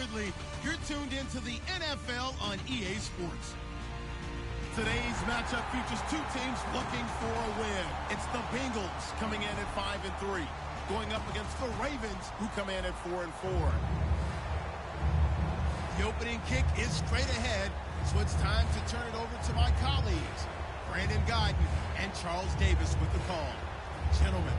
Absolutely. You're tuned into the NFL on EA Sports. Today's matchup features two teams looking for a win. It's the Bengals coming in at 5-3, going up against the Ravens, who come in at 4-4. The opening kick is straight ahead, so it's time to turn it over to my colleagues, Brandon Guyton and Charles Davis with the call. Gentlemen.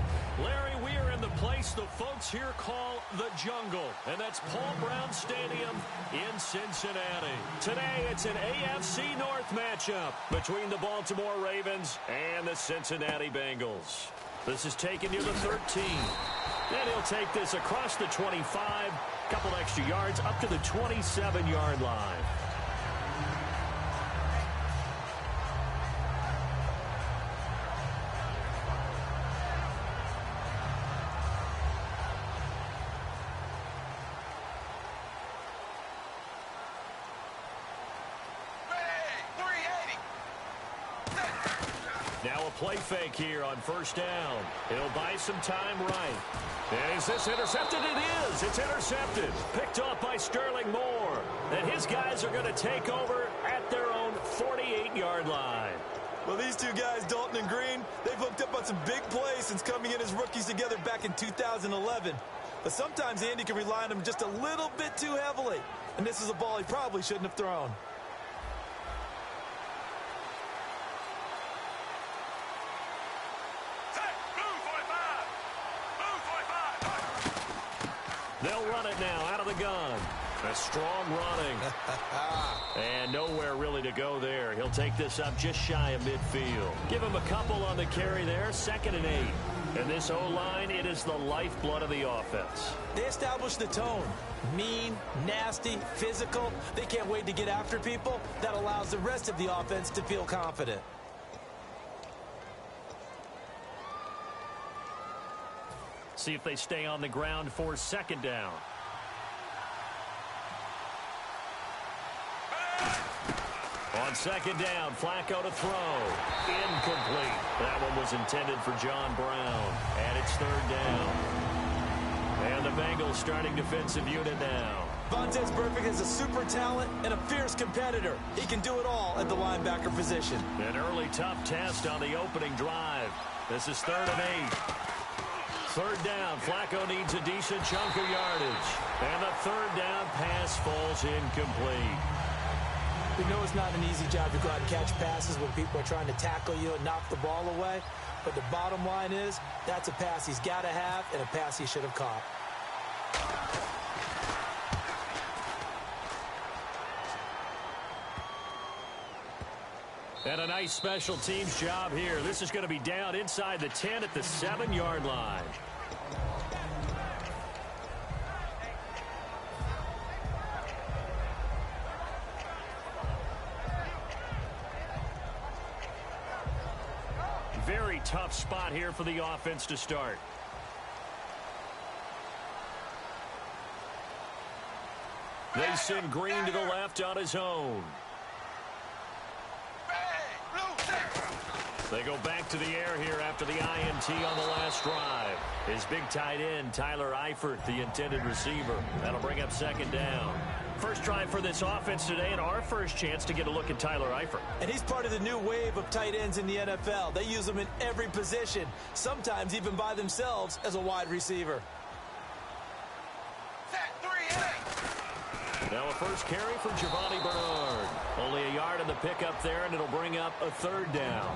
Larry, we are in the place the folks here call the Jungle, and that's Paul Brown Stadium in Cincinnati. Today, it's an AFC North matchup between the Baltimore Ravens and the Cincinnati Bengals. This is taken near the 13. And he'll take this across the 25, couple extra yards up to the 27-yard line. Now a play fake here on first down. He'll buy some time right. And is this intercepted? It is. It's intercepted. Picked off by Sterling Moore. And his guys are going to take over at their own 48-yard line. Well, these two guys, Dalton and Green, they've hooked up on some big plays since coming in as rookies together back in 2011. But sometimes Andy can rely on them just a little bit too heavily. And this is a ball he probably shouldn't have thrown. They'll run it now out of the gun. A strong running. And nowhere really to go there. He'll take this up just shy of midfield. Give him a couple on the carry there. 2nd and 8. And this O-line, it is the lifeblood of the offense. They establish the tone. Mean, nasty, physical. They can't wait to get after people. That allows the rest of the offense to feel confident. See if they stay on the ground for 2nd down. On 2nd down, Flacco to throw. Incomplete. That one was intended for John Brown. And it's 3rd down. And the Bengals starting defensive unit now. Vontaze Burfict is a super talent and a fierce competitor. He can do it all at the linebacker position. An early tough test on the opening drive. This is 3rd and 8. 3rd down, Flacco needs a decent chunk of yardage. And the 3rd down pass falls incomplete. We know it's not an easy job to go out and catch passes when people are trying to tackle you and knock the ball away. But the bottom line is, that's a pass he's got to have and a pass he should have caught. And a nice special teams job here. This is going to be down inside the 10 at the 7-yard line. Very tough spot here for the offense to start. They send Green to the left on his own. They go back to the air here after the INT on the last drive. His big tight end, Tyler Eifert, the intended receiver. That'll bring up 2nd down. First drive for this offense today, and our first chance to get a look at Tyler Eifert. And he's part of the new wave of tight ends in the NFL. They use them in every position, sometimes even by themselves as a wide receiver. Now a first carry for Giovanni Bernard. Only a yard in the pickup there, and it'll bring up a 3rd down.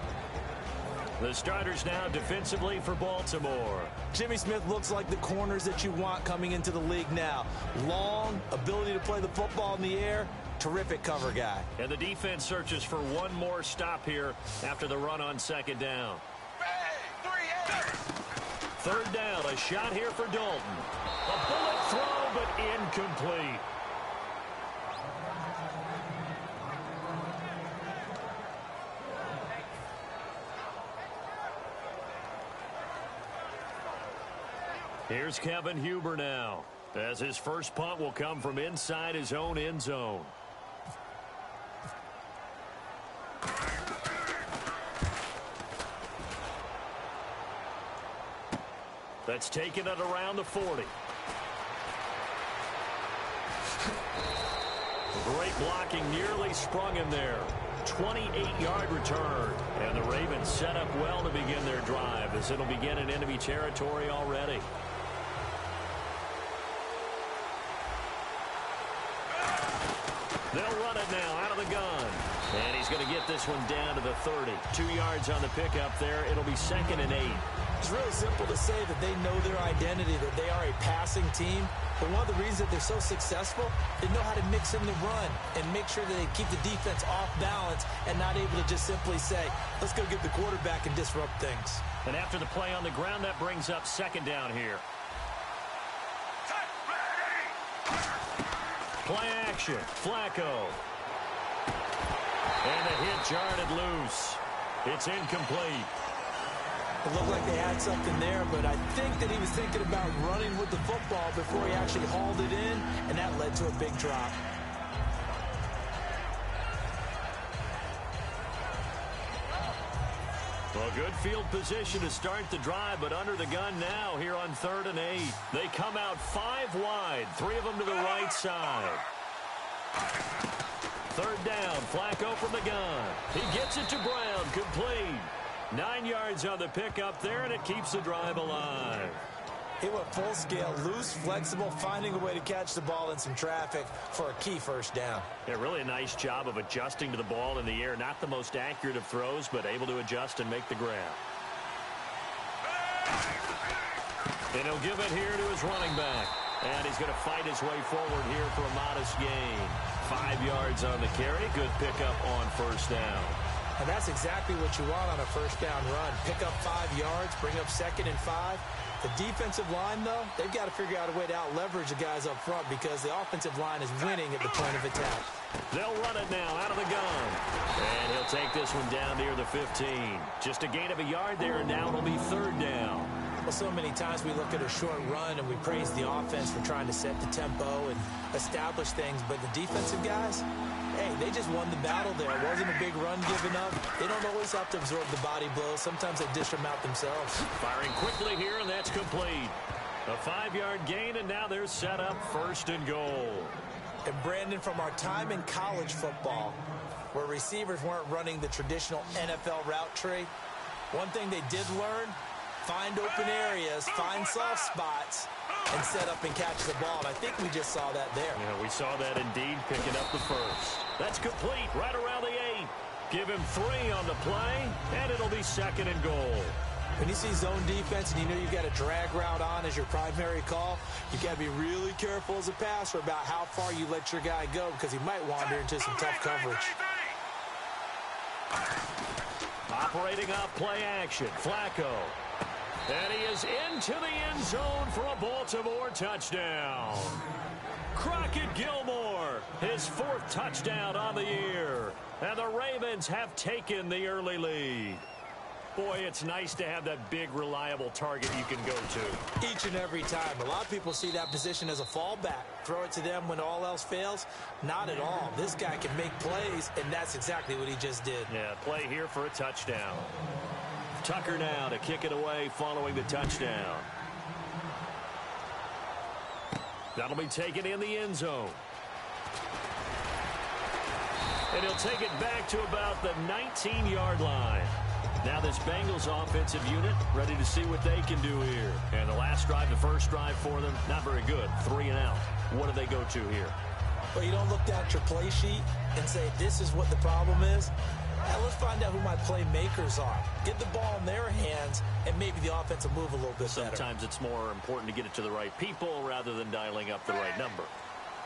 The starters now defensively for Baltimore. Jimmy Smith looks like the corners that you want coming into the league now. Long, ability to play the football in the air, terrific cover guy. And the defense searches for one more stop here after the run on 2nd down. 3rd down, a shot here for Dalton. A bullet throw, but incomplete. Here's Kevin Huber now, as his first punt will come from inside his own end zone. That's taken at around the 40. Great blocking, nearly sprung him there. 28-yard return. And the Ravens set up well to begin their drive as it'll begin in enemy territory already. They'll run it now out of the gun. And he's going to get this one down to the 30. 2 yards on the pickup there. It'll be 2nd and 8. It's really simple to say that they know their identity, that they are a passing team. But one of the reasons that they're so successful, they know how to mix in the run and make sure that they keep the defense off balance and not able to just simply say, let's go get the quarterback and disrupt things. And after the play on the ground, that brings up 2nd down here. Play action. Flacco. And the hit jarred it loose. It's incomplete. It looked like they had something there, but I think that he was thinking about running with the football before he actually hauled it in, and that led to a big drop. Well, good field position to start the drive, but under the gun now here on 3rd and 8. They come out 5 wide, 3 of them to the right side. 3rd down, Flacco from the gun. He gets it to Brown, complete. 9 yards on the pickup there, and it keeps the drive alive. He went full scale, loose, flexible, finding a way to catch the ball in some traffic for a key 1st down. Yeah, really a nice job of adjusting to the ball in the air. Not the most accurate of throws, but able to adjust and make the grab. And he'll give it here to his running back. And he's going to fight his way forward here for a modest gain. 5 yards on the carry. Good pickup on 1st down. And that's exactly what you want on a 1st down run. Pick up 5 yards, bring up 2nd and 5. The defensive line, though, they've got to figure out a way to out-leverage the guys up front because the offensive line is winning at the point of attack. They'll run it now out of the gun. And he'll take this one down near the 15. Just a gain of a yard there, and now it'll be 3rd down. Well, so many times we look at a short run and we praise the offense for trying to set the tempo and establish things, but the defensive guys, hey, they just won the battle there. It wasn't a big run given up. They don't always have to absorb the body blows. Sometimes they dish them out themselves. Firing quickly here, and that's complete. A 5-yard gain, and now they're set up 1st and goal. And Brandon, from our time in college football, where receivers weren't running the traditional NFL route tree, one thing they did learn, find open areas, find soft spots, and set up and catch the ball. And I think we just saw that there. Yeah, we saw that indeed, picking up the 1st. That's complete, right around the 8. Give him 3 on the play, and it'll be 2nd and goal. When you see zone defense and you know you've got a drag route on as your primary call, you've got to be really careful as a passer about how far you let your guy go because he might wander into some tough coverage. Operating off play action, Flacco. And he is into the end zone for a Baltimore touchdown. Crockett Gilmore, his 4th touchdown on the year. And the Ravens have taken the early lead. Boy, it's nice to have that big, reliable target you can go to. Each and every time. A lot of people see that position as a fallback. Throw it to them when all else fails. Not at all. This guy can make plays, and that's exactly what he just did. Yeah, play here for a touchdown. Tucker now to kick it away following the touchdown. That'll be taken in the end zone. And he'll take it back to about the 19-yard line. Now this Bengals offensive unit ready to see what they can do here. And the last drive, the first drive for them, not very good. 3 and out. What do they go to here? Well, you don't look down at your play sheet and say, this is what the problem is. Now let's find out who my playmakers are. Get the ball in their hands, and maybe the offense will move a little bit better. Sometimes it's more important to get it to the right people rather than dialing up the right number.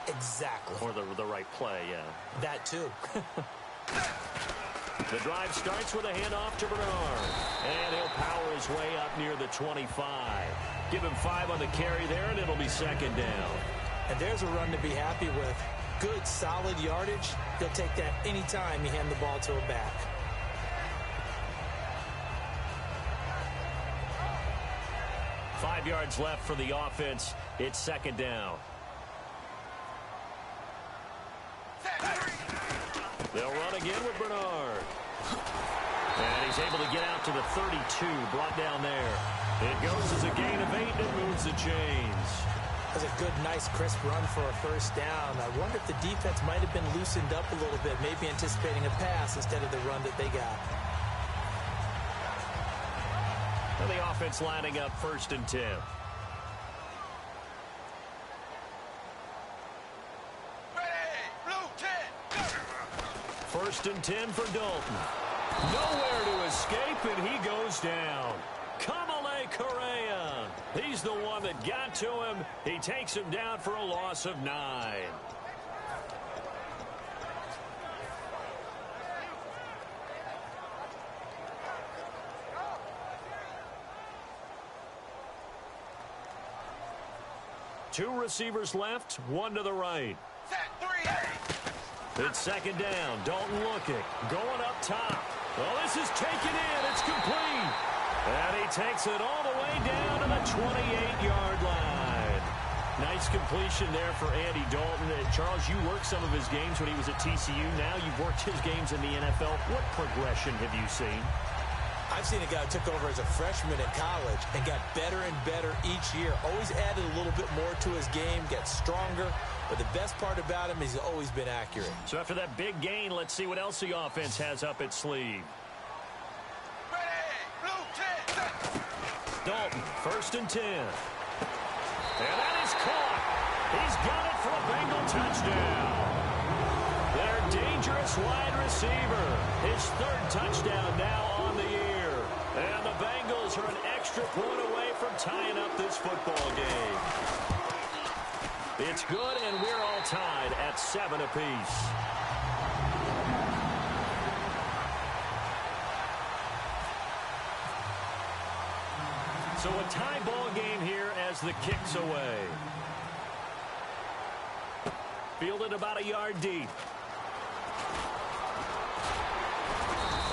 Exactly. Or the right play, yeah. That too. The drive starts with a handoff to Bernard. And he'll power his way up near the 25. Give him 5 on the carry there, and it'll be 2nd down. And there's a run to be happy with. Good, solid yardage. He'll take that anytime you hand the ball to a back. Five yards left for the offense. It's 2nd down. They'll run again with Bernard. And he's able to get out to the 32, brought down there. It goes as a gain of 8 and moves the chains. That was a good, nice, crisp run for a first down. I wonder if the defense might have been loosened up a little bit, maybe anticipating a pass instead of the run that they got. And the offense lining up 1st and 10. First and 10 for Dalton. Nowhere to escape, and he goes down. Kamale Correa. He's the one that got to him. He takes him down for a loss of 9. Two receivers left, one to the right. It's 2nd down. Dalton looking. Going up top. Well, this is taken in. It's complete. And he takes it all the way down to the 28-yard line. Nice completion there for Andy Dalton. Charles, you worked some of his games when he was at TCU. Now you've worked his games in the NFL. What progression have you seen? I've seen a guy who took over as a freshman in college and got better and better each year. Always added a little bit more to his game, gets stronger. But the best part about him is he's always been accurate. So after that big gain, let's see what else the offense has up its sleeve. Dalton, 1st and 10. And that is caught. He's got it for a Bengal touchdown. Their dangerous wide receiver. His 3rd touchdown now on the year. And the Bengals are an extra point away from tying up this football game. It's good, and we're all tied at 7 apiece. So a tie ball game here as the kick's away. Fielded about a yard deep.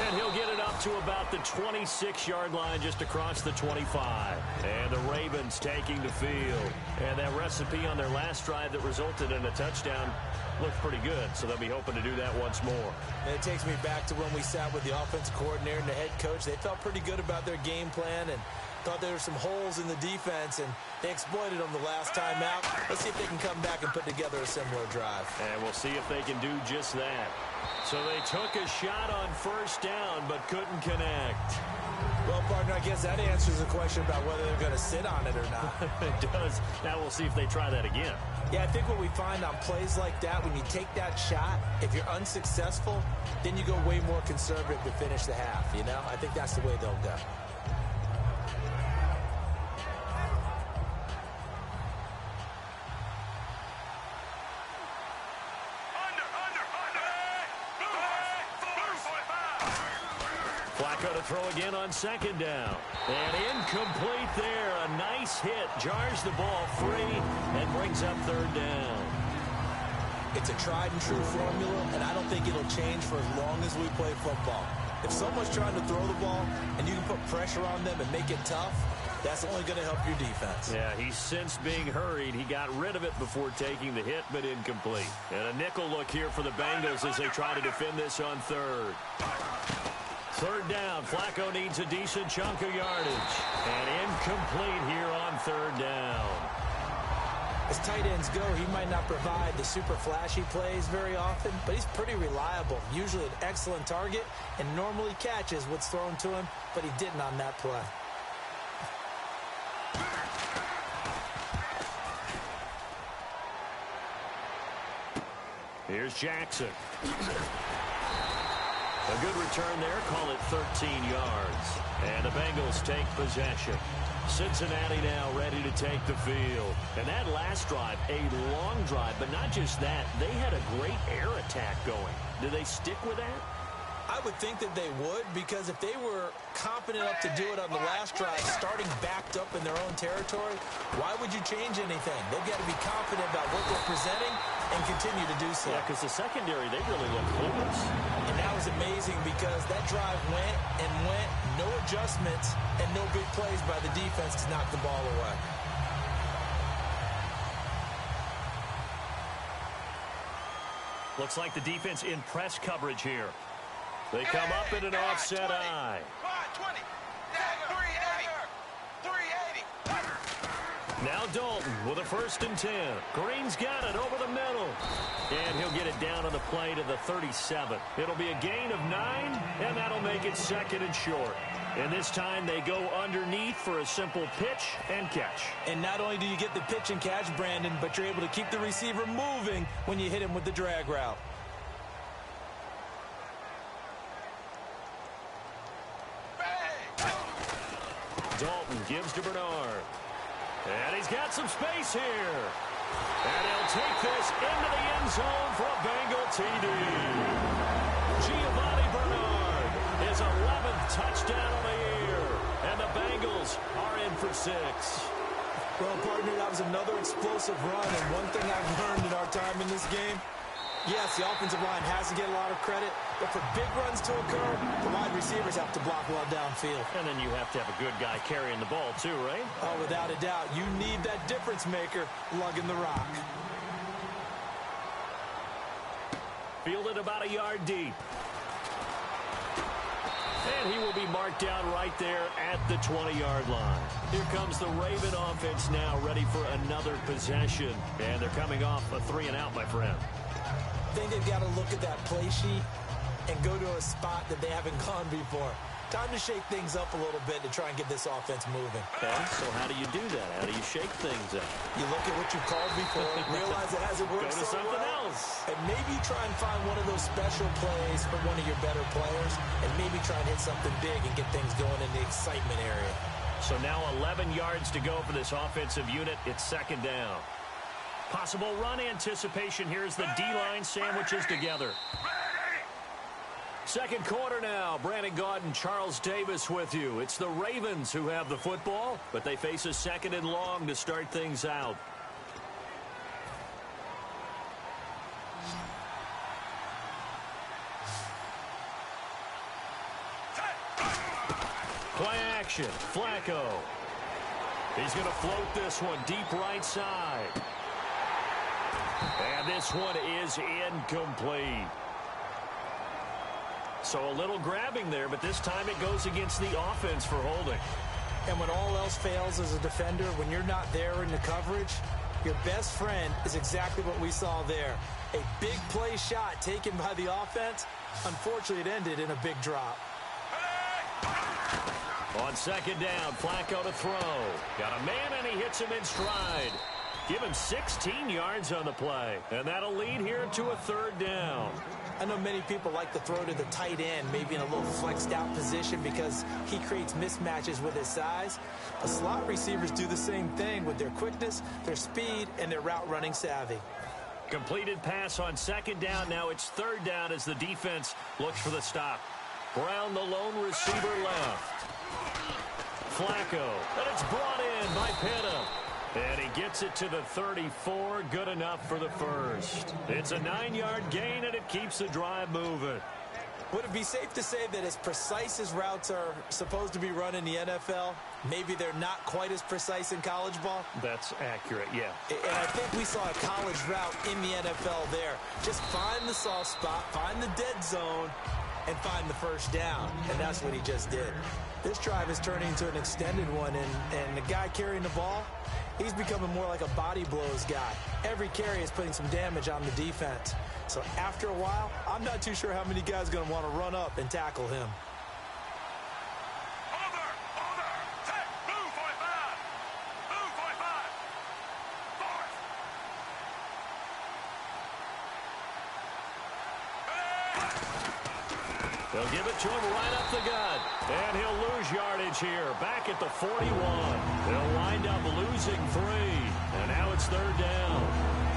And he'll get it up to about the 26-yard line just across the 25. And the Ravens taking the field. And that recipe on their last drive that resulted in a touchdown looked pretty good, so they'll be hoping to do that once more. And it takes me back to when we sat with the offensive coordinator and the head coach. They felt pretty good about their game plan and thought there were some holes in the defense, and they exploited them the last time out. Let's see if they can come back and put together a similar drive. And we'll see if they can do just that. So they took a shot on 1st down, but couldn't connect. Well, partner, I guess that answers the question about whether they're going to sit on it or not. It does. Now we'll see if they try that again. Yeah, I think what we find on plays like that, when you take that shot, if you're unsuccessful, then you go way more conservative to finish the half, you know? I think that's the way they'll go. Flacco to throw again on 2nd down. And incomplete there. A nice hit. Jars the ball free and brings up 3rd down. It's a tried and true formula, and I don't think it'll change for as long as we play football. If someone's trying to throw the ball and you can put pressure on them and make it tough, that's only going to help your defense. Yeah, he's since being hurried. He got rid of it before taking the hit, but incomplete. And a nickel look here for the Bengals as they try to defend this on 3rd. 3rd down. Flacco needs a decent chunk of yardage. And incomplete here on 3rd down. As tight ends go, he might not provide the super flashy plays very often, but he's pretty reliable. Usually an excellent target and normally catches what's thrown to him, but he didn't on that play. Here's Jackson. A good return there. Call it 13 yards. And the Bengals take possession. Cincinnati now ready to take the field. And that last drive, a long drive, but not just that. They had a great air attack going. Do they stick with that? I would think that they would, because if they were confident enough to do it on the last drive, starting backed up in their own territory, why would you change anything? They've got to be confident about what they're presenting and continue to do so. Yeah, because the secondary, they really look hopeless. And that was amazing because that drive went and went, no adjustments, and no big plays by the defense to knock the ball away. Looks like the defense in press coverage here. They come up in an offset eye. Now Dalton with a 1st and 10. Green's got it over the middle. And he'll get it down on the play to the 37. It'll be a gain of 9, and that'll make it 2nd and short. And this time they go underneath for a simple pitch and catch. And not only do you get the pitch and catch, Brandon, but you're able to keep the receiver moving when you hit him with the drag route. Dalton gives to Bernard. And he's got some space here. And he'll take this into the end zone for a Bengal TD. Giovanni Bernard, his 11th touchdown of the year. And the Bengals are in for 6. Well, partner, that was another explosive run. And one thing I've learned in our time in this game, yes, the offensive line has to get a lot of credit, but for big runs to occur, the wide receivers have to block well downfield. And then you have to have a good guy carrying the ball too, right? Oh, without a doubt. You need that difference maker lugging the rock. Fielded about a yard deep. And he will be marked down right there at the 20-yard line. Here comes the Raven offense now, ready for another possession. And they're coming off a 3-and-out, my friend. I think they've got to look at that play sheet and go to a spot that they haven't gone before. Time to shake things up a little bit to try and get this offense moving. Okay, so how do you do that? How do you shake things up? You look at what you've called before, realize it hasn't worked Go to so something well, else. and maybe try and find one of those special plays for one of your better players, and maybe try and hit something big and get things going in the excitement area. So now 11 yards to go for this offensive unit. It's 2nd down. Possible run anticipation. Here's the D-line sandwiches together. 2nd quarter now. Brandon Gaudin, Charles Davis with you. It's the Ravens who have the football, but they face a 2nd and long to start things out. Play action. Flacco. He's going to float this one deep right side. And this one is incomplete. So a little grabbing there, but this time it goes against the offense for holding. And when all else fails as a defender, when you're not there in the coverage, your best friend is exactly what we saw there. A big play shot taken by the offense. Unfortunately, it ended in a big drop. On 2nd down, Flacco to throw. Got a man, and he hits him in stride. Give him 16 yards on the play. And that'll lead here to a 3rd down. I know many people like to throw to the tight end, maybe in a little flexed out position because he creates mismatches with his size. But slot receivers do the same thing with their quickness, their speed, and their route running savvy. Completed pass on 2nd down. Now it's 3rd down as the defense looks for the stop. Brown, the lone receiver left. Flacco, and it's brought in by Pitta. And he gets it to the 34. Good enough for the 1st. It's a 9-yard gain, and it keeps the drive moving. Would it be safe to say that as precise as routes are supposed to be run in the NFL, maybe they're not quite as precise in college ball? That's accurate, yeah. And I think we saw a college route in the NFL there. Just find the soft spot, find the dead zone, and find the 1st down. And that's what he just did. This drive is turning into an extended one, and the guy carrying the ball, he's becoming more like a body blows guy. Every carry is putting some damage on the defense. So after a while, I'm not too sure how many guys are going to want to run up and tackle him. They'll give it to him right up the gut. And he'll lose yardage here. Back at the 41. They'll wind up losing 3. And now it's 3rd down.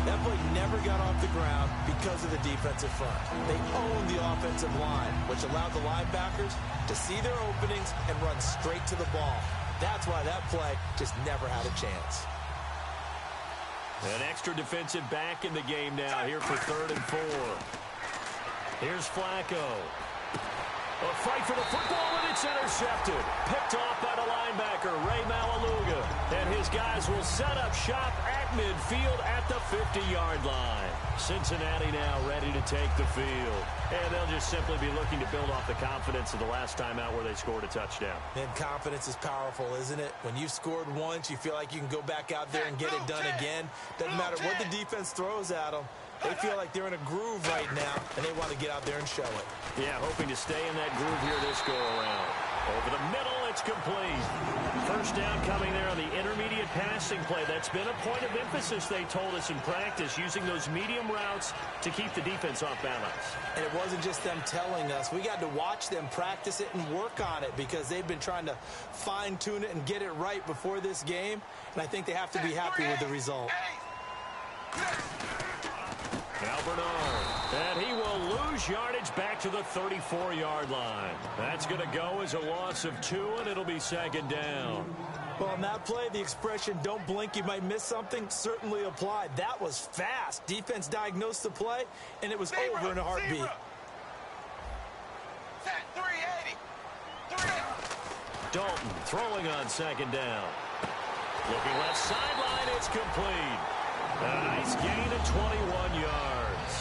That play never got off the ground because of the defensive front. They owned the offensive line, which allowed the linebackers to see their openings and run straight to the ball. That's why that play just never had a chance. An extra defensive back in the game now here for 3rd and 4. Here's Flacco. A fight for the football, and it's intercepted. Picked off by the linebacker, Ray Malaluga. And his guys will set up shop at midfield at the 50-yard line. Cincinnati now ready to take the field. And they'll just simply be looking to build off the confidence of the last time out where they scored a touchdown. And confidence is powerful, isn't it? When you've scored once, you feel like you can go back out there and get it done again. Doesn't matter what the defense throws at them. They feel like they're in a groove right now, and they want to get out there and show it. Yeah, hoping to stay in that groove here this go-around. Over the middle, it's complete. First down coming there on the intermediate passing play. That's been a point of emphasis, they told us in practice, using those medium routes to keep the defense off balance. And it wasn't just them telling us. We got to watch them practice it and work on it because they've been trying to fine-tune it and get it right before this game, and I think they have to be happy with the result. Now Bernard, and he will lose yardage back to the 34-yard line. That's going to go as a loss of 2, and it'll be second down. Well, on that play, the expression, don't blink, you might miss something, certainly applied. That was fast. Defense diagnosed the play, and it was over in a heartbeat. Dalton throwing on second down. Looking left sideline, it's complete. A nice gain of 21 yards.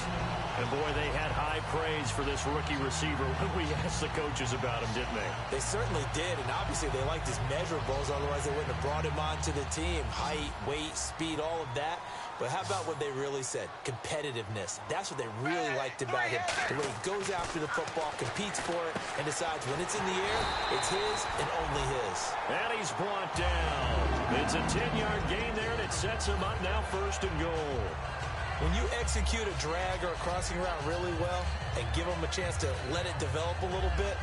And, boy, they had high praise for this rookie receiver when we asked the coaches about him, didn't they? They certainly did, and obviously they liked his measurables, otherwise they wouldn't have brought him onto the team. Height, weight, speed, all of that. But how about what they really said? Competitiveness. That's what they really liked about him. The way he goes after the football, competes for it, and decides when it's in the air, it's his and only his. And he's brought down. It's a 10-yard gain there, and it sets him up now first and goal. When you execute a drag or a crossing route really well and give them a chance to let it develop a little bit,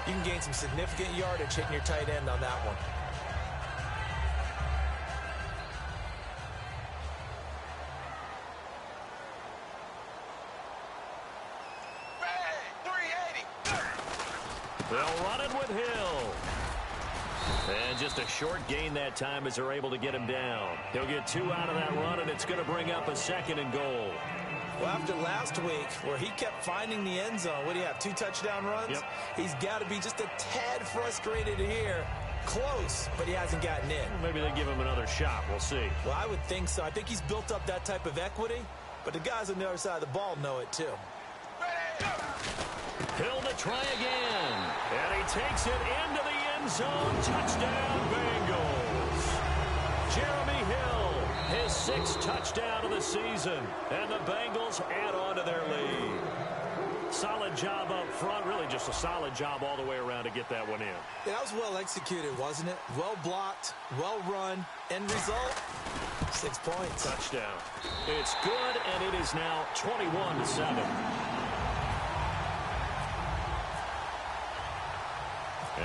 you can gain some significant yardage hitting your tight end on that one. They'll run it with Hill. And just a short gain that time as they're able to get him down. He'll get 2 out of that run, and it's going to bring up a second and goal. Well, after last week where he kept finding the end zone, what do you have, 2 touchdown runs? Yep. He's got to be just a tad frustrated here. Close, but he hasn't gotten in. Well, maybe they give him another shot. We'll see. Well, I would think so. I think he's built up that type of equity, but the guys on the other side of the ball know it too. Hill to try again. And he takes it into the end zone. Touchdown, Bengals. Jeremy Hill, his 6th touchdown of the season. And the Bengals add on to their lead. Solid job up front. Really just a solid job all the way around to get that one in. Yeah, that was well executed, wasn't it? Well blocked, well run. End result, 6 points. Touchdown. It's good, and it is now 21-7.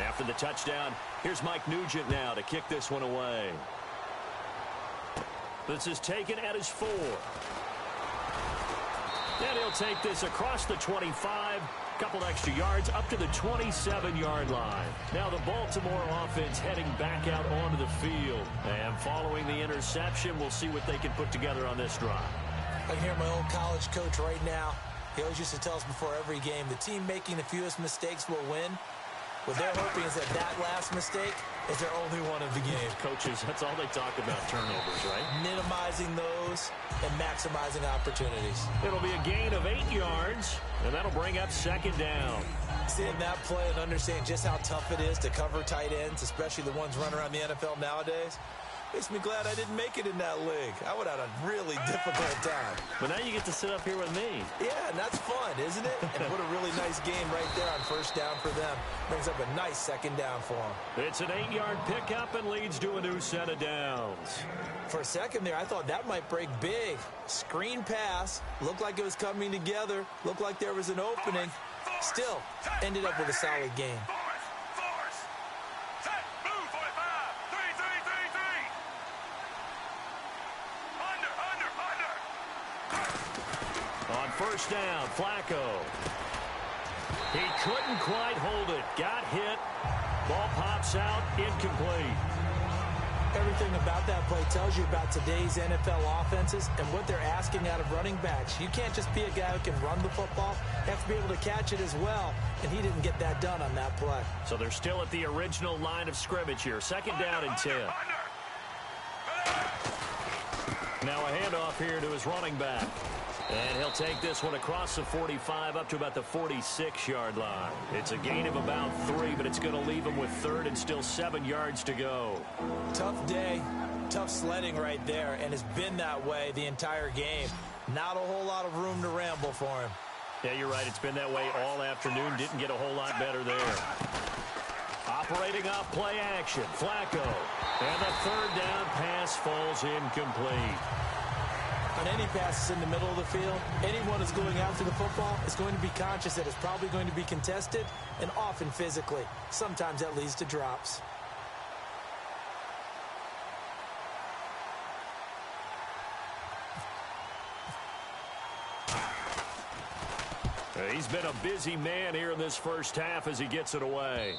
After the touchdown, here's Mike Nugent now to kick this one away. This is taken at his 4. And he'll take this across the 25, couple extra yards up to the 27-yard line. Now the Baltimore offense heading back out onto the field. And following the interception, we'll see what they can put together on this drive. I can hear my old college coach right now. He always used to tell us before every game, the team making the fewest mistakes will win. What they're hoping is that last mistake is their only one of the game. Coaches, that's all they talk about, turnovers, right? Minimizing those and maximizing opportunities. It'll be a gain of 8 yards, and that'll bring up second down. Seeing that play and understanding just how tough it is to cover tight ends, especially the ones running around the NFL nowadays, makes me glad I didn't make it in that league. I would have had a really difficult time. But now you get to sit up here with me. Yeah, and that's fun, isn't it? And what a really nice game right there on first down for them. Brings up a nice second down for them. It's an 8-yard pickup and leads to a new set of downs. For a second there, I thought that might break big. Screen pass. Looked like it was coming together. Looked like there was an opening. Still, ended up with a solid game. First down, Flacco. He couldn't quite hold it. Got hit. Ball pops out, incomplete. Everything about that play tells you about today's NFL offenses and what they're asking out of running backs. You can't just be a guy who can run the football. You have to be able to catch it as well, and he didn't get that done on that play. So they're still at the original line of scrimmage here. Second down and 10. Now a handoff here to his running back. And he'll take this one across the 45 up to about the 46-yard line. It's a gain of about 3, but it's going to leave him with 3rd and still 7 yards to go. Tough day, tough sledding right there, and it's been that way the entire game. Not a whole lot of room to ramble for him. Yeah, you're right. It's been that way all afternoon. Didn't get a whole lot better there. Operating off play action, Flacco. And the 3rd down pass falls incomplete. On any passes in the middle of the field, anyone who's going after the football is going to be conscious that it's probably going to be contested, and often physically. Sometimes that leads to drops. He's been a busy man here in this first half as he gets it away.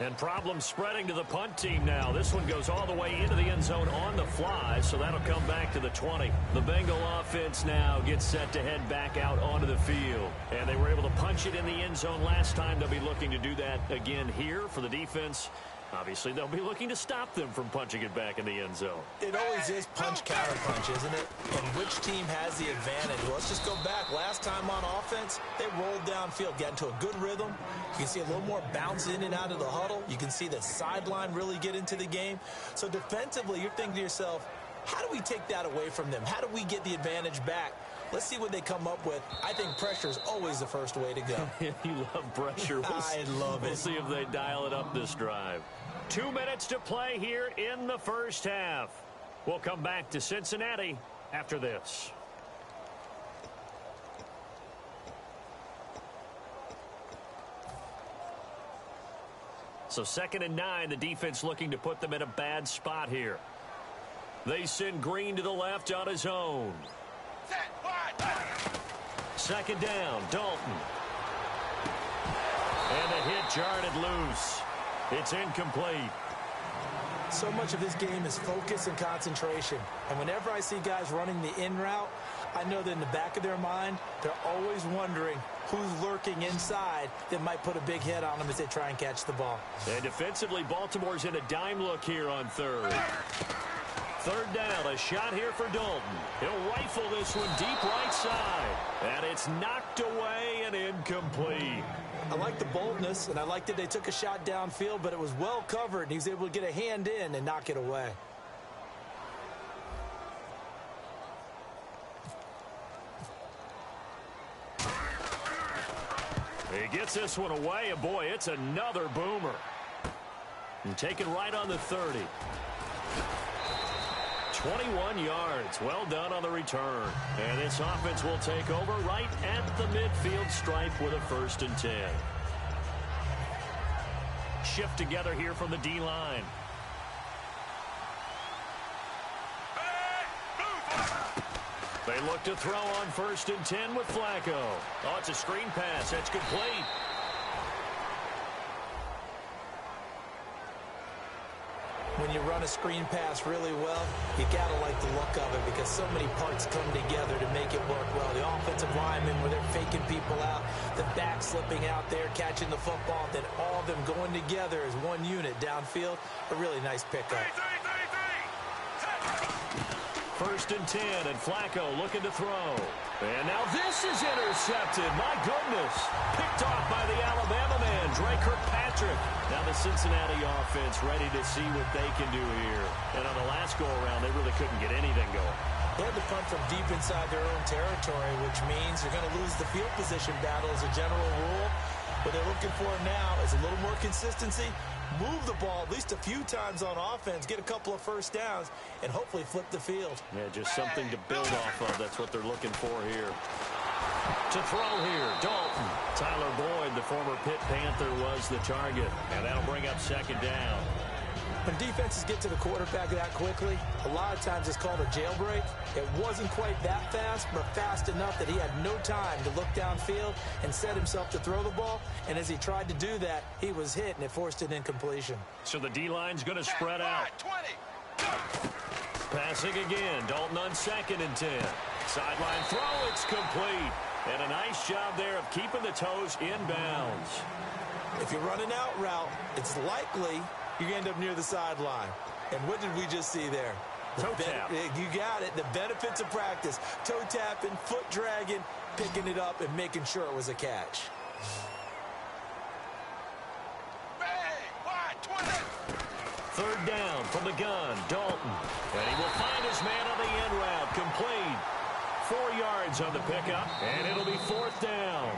And problems spreading to the punt team now. This one goes all the way into the end zone on the fly, so that'll come back to the 20. The Bengal offense now gets set to head back out onto the field. And they were able to punch it in the end zone last time. They'll be looking to do that again here for the defense. Obviously, they'll be looking to stop them from punching it back in the end zone. It always is punch-counter-punch, isn't it? And which team has the advantage? Well, let's just go back. Last time on offense, they rolled downfield, got into a good rhythm. You can see a little more bounce in and out of the huddle. You can see the sideline really get into the game. So defensively, you're thinking to yourself, how do we take that away from them? How do we get the advantage back? Let's see what they come up with. I think pressure is always the first way to go. You love pressure. I love it. We'll see if they dial it up this drive. 2 minutes to play here in the first half. We'll come back to Cincinnati after this. So 2nd and 9, the defense looking to put them in a bad spot here. They send Green to the left on his own. 2nd down, Dalton. And a hit jarred it loose. It's incomplete. So much of this game is focus and concentration. And whenever I see guys running the in route, I know that in the back of their mind, they're always wondering who's lurking inside that might put a big hit on them as they try and catch the ball. And defensively, Baltimore's in a dime look here on 3rd. 3rd down, a shot here for Dalton. He'll rifle this one deep right side. And it's knocked away and incomplete. I like the boldness, and I like that they took a shot downfield, but it was well covered, and he was able to get a hand in and knock it away. He gets this one away, and boy, it's another boomer. And taken right on the 30. 21 yards. Well done on the return. And this offense will take over right at the midfield stripe with a 1st and 10. Shift together here from the D-line. They look to throw on 1st and 10 with Flacco. Oh, it's a screen pass. That's complete. When you run a screen pass really well, you got to like the look of it because so many parts come together to make it work well. The offensive linemen, where they're faking people out, the back slipping out there, catching the football, then all of them going together as one unit downfield. A really nice pickup. 1st and 10, and Flacco looking to throw. And now this is intercepted. My goodness. Picked off by the Alabama man, Dre Kirkpatrick. Now the Cincinnati offense ready to see what they can do here. And on the last go-around, they really couldn't get anything going. They had to punt from deep inside their own territory, which means they're going to lose the field position battle as a general rule. What they're looking for now is a little more consistency, move the ball at least a few times on offense, get a couple of 1st downs, and hopefully flip the field. Yeah, just something to build off of. That's what they're looking for here. To throw here, Dalton. Tyler Boyd, the former Pitt Panther, was the target. And that'll bring up 2nd down. When defenses get to the quarterback that quickly, a lot of times it's called a jailbreak. It wasn't quite that fast, but fast enough that he had no time to look downfield and set himself to throw the ball. And as he tried to do that, he was hit, and it forced an incompletion. So the D-line's going to spread out. Passing again. Dalton on 2nd and 10. Sideline throw. It's complete. And a nice job there of keeping the toes in bounds. If you're running out route, it's likely you're going to end up near the sideline. And what did we just see there? Toe tap. You got it. The benefits of practice. Toe tapping, foot dragging, picking it up, and making sure it was a catch. Third down from the gun, Dalton. And he will find his man on the end route, complete. 4 yards on the pickup, and it'll be fourth down.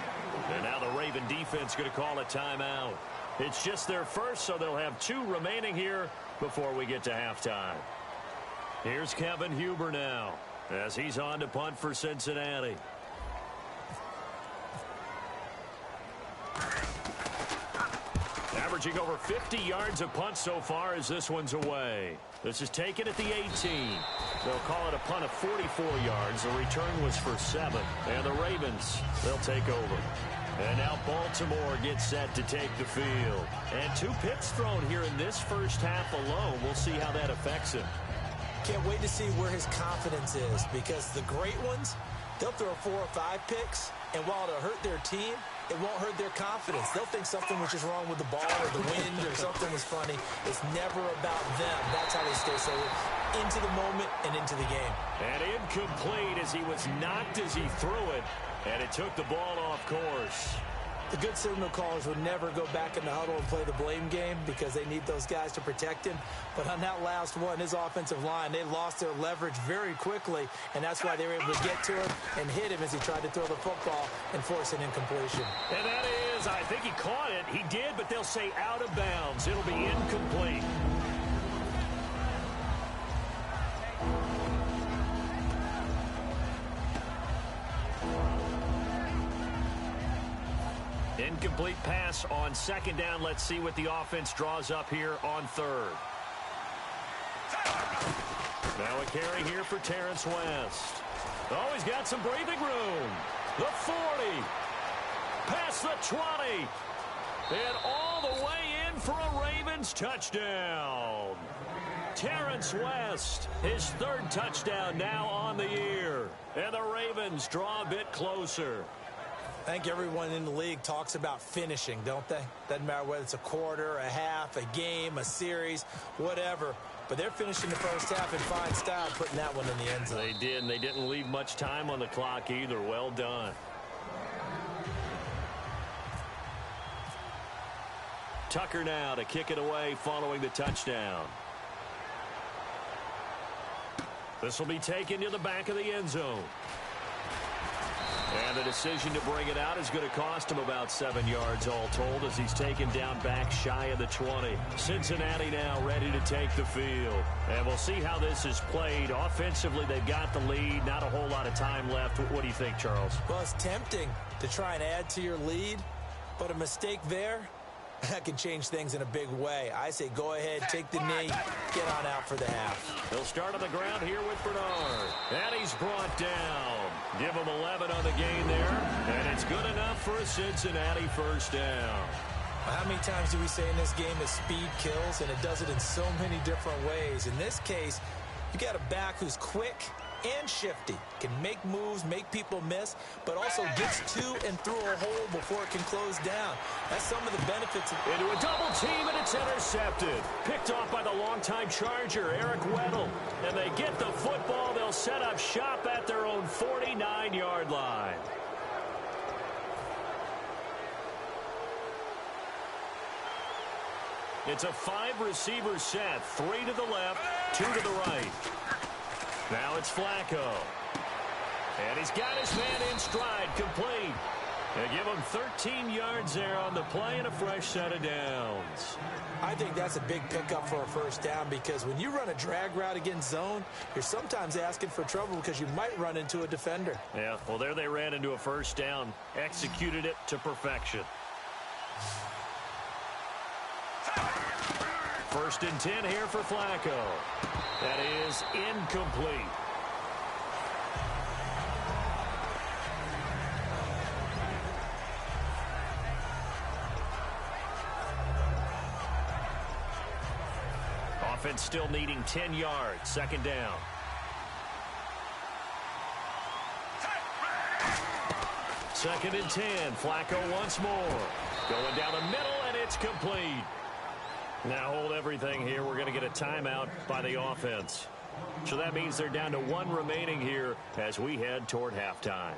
And now the Raven defense going to call a timeout. It's just their first, so they'll have 2 remaining here before we get to halftime. Here's Kevin Huber now as he's on to punt for Cincinnati. Averaging over 50 yards of punt so far as this one's away. This is taken at the 18. They'll call it a punt of 44 yards. The return was for 7. And the Ravens, they'll take over. And now Baltimore gets set to take the field. And 2 picks thrown here in this first half alone. We'll see how that affects him. Can't wait to see where his confidence is, because the great ones, they'll throw 4 or 5 picks, and while it'll hurt their team, it won't hurt their confidence. They'll think something was just wrong with the ball or the wind or something was funny. It's never about them. That's how they stay so into the moment and into the game. And incomplete as he was knocked as he threw it, and it took the ball off course. The good signal callers would never go back in the huddle and play the blame game because they need those guys to protect him. But on that last one, his offensive line, they lost their leverage very quickly, and that's why they were able to get to him and hit him as he tried to throw the football and force an incompletion. And that is, I think he caught it. He did, but they'll say out of bounds. It'll be incomplete. Incomplete pass on second down. Let's see what the offense draws up here on third. Now a carry here for Terrence West. Oh, he's got some breathing room. The 40. Past the 20. And all the way in for a Ravens touchdown. Terrence West, his 3rd touchdown now on the year. And the Ravens draw a bit closer. I think everyone in the league talks about finishing, don't they? Doesn't matter whether it's a quarter, a half, a game, a series, whatever. But they're finishing the first half in fine style, putting that one in the end zone. They did, and they didn't leave much time on the clock either. Well done. Tucker now to kick it away following the touchdown. This will be taken to the back of the end zone. And the decision to bring it out is going to cost him about 7 yards all told as he's taken down back shy of the 20. Cincinnati now ready to take the field. And we'll see how this is played. Offensively, they've got the lead. Not a whole lot of time left. What do you think, Charles? Well, it's tempting to try and add to your lead, but a mistake there, that can change things in a big way. I say go ahead, take the knee, get on out for the half. He'll start on the ground here with Bernard. And he's brought down. Give him 11 on the gain there. And it's good enough for a Cincinnati first down. How many times do we say in this game that speed kills, and it does it in so many different ways? In this case, you got a back who's quick and shifty, can make moves, make people miss, but also gets to and through a hole before it can close down. That's some of the benefits. Into a double team, and it's intercepted. Picked off by the longtime Charger, Eric Weddle. And they get the football. They'll set up shop at their own 49-yard line. It's a 5-receiver set. 3 to the left, 2 to the right. Now it's Flacco. And he's got his man in stride, complete. They give him 13 yards there on the play and a fresh set of downs. I think that's a big pickup for a first down, because when you run a drag route against zone, you're sometimes asking for trouble because you might run into a defender. Yeah, well, there they ran into a first down, executed it to perfection. 1st and 10 here for Flacco. That is incomplete. Offense still needing 10 yards. 2nd down. Second and 10. Flacco once more. Going down the middle, and it's complete. Now hold everything here. We're going to get a timeout by the offense. So that means they're down to 1 remaining here as we head toward halftime.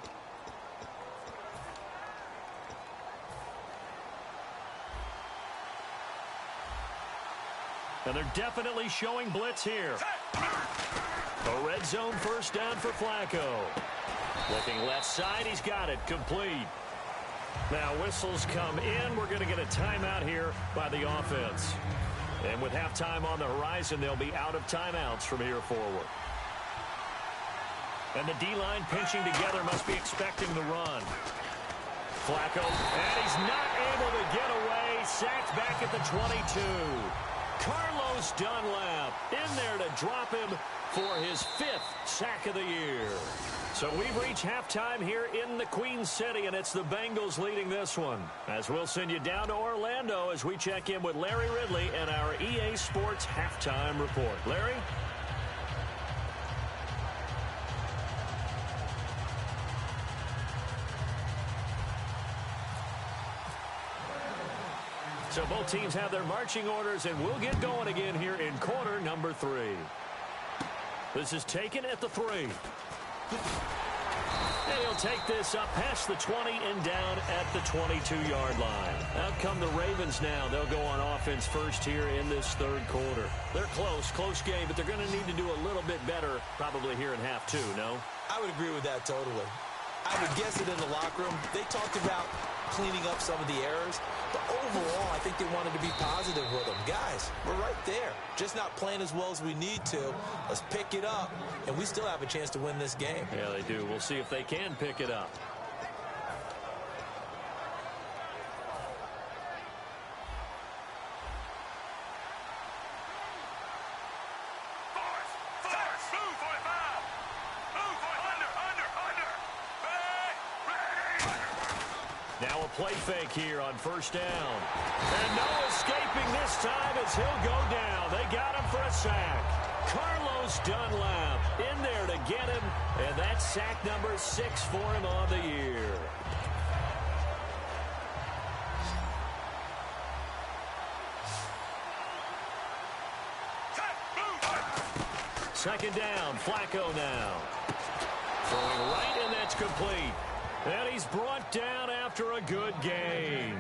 And they're definitely showing blitz here. A red zone first down for Flacco. Looking left side, he's got it, complete. Now whistles come in. We're going to get a timeout here by the offense. And with halftime on the horizon, they'll be out of timeouts from here forward. And the D-line pinching together must be expecting the run. Flacco, and he's not able to get away. Sacked back at the 22. Carlos Dunlap in there to drop him for his 5th sack of the year. So we've reached halftime here in the Queen City, and it's the Bengals leading this one. As we'll send you down to Orlando as we check in with Larry Ridley and our EA Sports Halftime Report. Larry? So both teams have their marching orders, and we'll get going again here in quarter number 3. This is taken at the 3. And he'll take this up past the 20 and down at the 22-yard line. Out come the Ravens now. They'll go on offense first here in this 3rd quarter. They're close game, but they're going to need to do a little bit better probably here in half 2, no? I would agree with that totally. I would guess it in the locker room. They talked about cleaning up some of the errors, but overall, I think they wanted to be positive with them. Guys, we're right there. Just not playing as well as we need to. Let's pick it up, and we still have a chance to win this game. Yeah, they do. We'll see if they can pick it up. Now a play fake here on first down. And no escaping this time as he'll go down. They got him for a sack. Carlos Dunlap in there to get him. And that's sack number 6 for him on the year. Second down, Flacco now. Throwing right, and that's complete. And he's brought down after a good gain.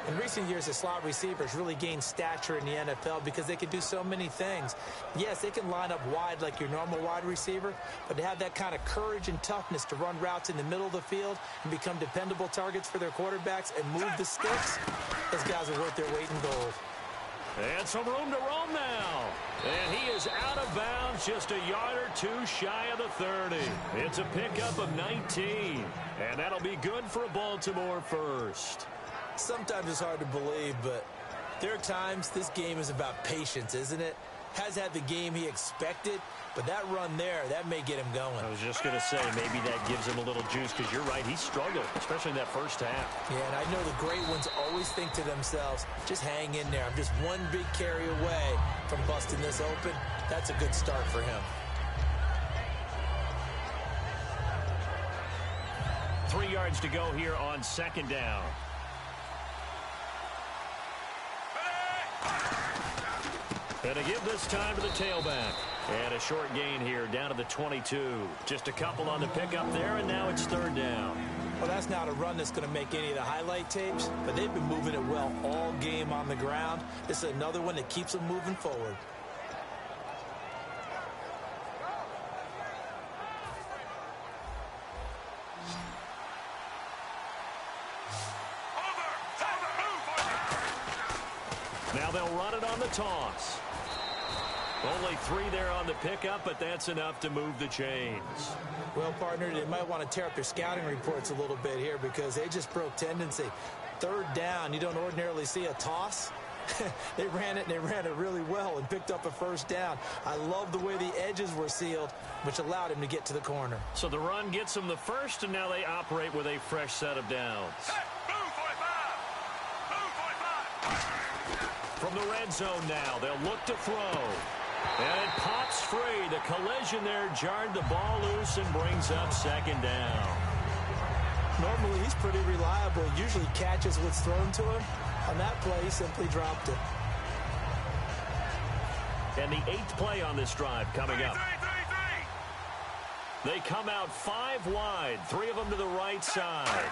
In recent years, the slot receivers really gained stature in the NFL because they can do so many things. Yes, they can line up wide like your normal wide receiver, but to have that kind of courage and toughness to run routes in the middle of the field and become dependable targets for their quarterbacks and move the sticks, those guys are worth their weight in gold. And some room to roam now. And he is out of bounds just a yard or two shy of the 30. It's a pickup of 19. And that'll be good for a Baltimore first. Sometimes it's hard to believe, but there are times this game is about patience, isn't it? Has had the game he expected, but that run there, that may get him going. I was just going to say, maybe that gives him a little juice, because you're right, he struggled, especially in that first half. Yeah, and I know the great ones always think to themselves, just hang in there. I'm just one big carry away from busting this open. That's a good start for him. 3 yards to go here on second down. And a give this time to the tailback. And a short gain here down to the 22. Just a couple on the pickup there, and now it's third down. Well, that's not a run that's going to make any of the highlight tapes, but they've been moving it well all game on the ground. This is another one that keeps them moving forward. Now they'll run it on the toss. Only 3 there on the pickup, but that's enough to move the chains. Well, partner, they might want to tear up their scouting reports a little bit here because they just broke tendency. Third down, you don't ordinarily see a toss. They ran it, and they ran it really well and picked up a first down. I love the way the edges were sealed, which allowed him to get to the corner. So the run gets them the first, and now they operate with a fresh set of downs. From the red zone now, they'll look to throw. And it pops free. The collision there jarred the ball loose and brings up second down. Normally, he's pretty reliable. Usually catches what's thrown to him. On that play, he simply dropped it. And the 8th play on this drive coming up. They come out 5 wide, 3 of them to the right side.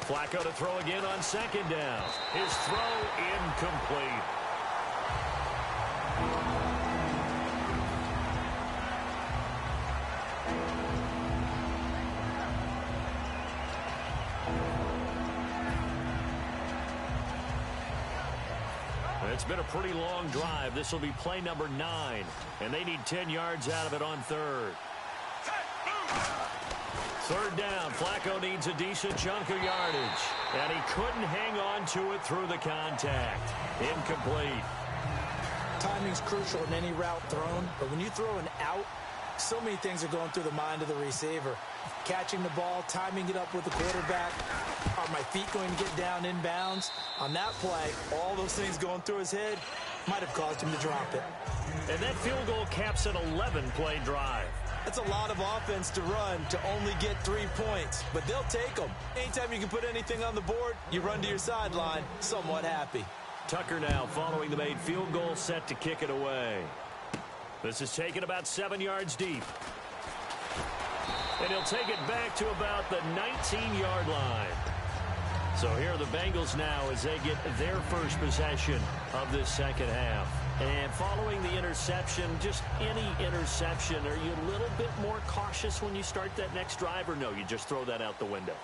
Flacco to throw again on 2nd down. His throw incomplete. It's been a pretty long drive. This will be play number 9, and they need 10 yards out of it on 3rd. 3rd down. Flacco needs a decent chunk of yardage, and he couldn't hang on to it through the contact. Incomplete. Timing's crucial in any route thrown, but when you throw an out, so many things are going through the mind of the receiver. Catching the ball, timing it up with the quarterback. Are my feet going to get down inbounds? On that play, all those things going through his head might have caused him to drop it. And that field goal caps an 11-play drive. That's a lot of offense to run to only get 3 points, but they'll take them. Anytime you can put anything on the board, you run to your sideline, somewhat happy. Tucker now following the made field goal, set to kick it away. This is taken about 7 yards deep. And he'll take it back to about the 19-yard line. So here are the Bengals now as they get their first possession of this second half. And following the interception, just any interception, are you a little bit more cautious when you start that next drive, or no, you just throw that out the window?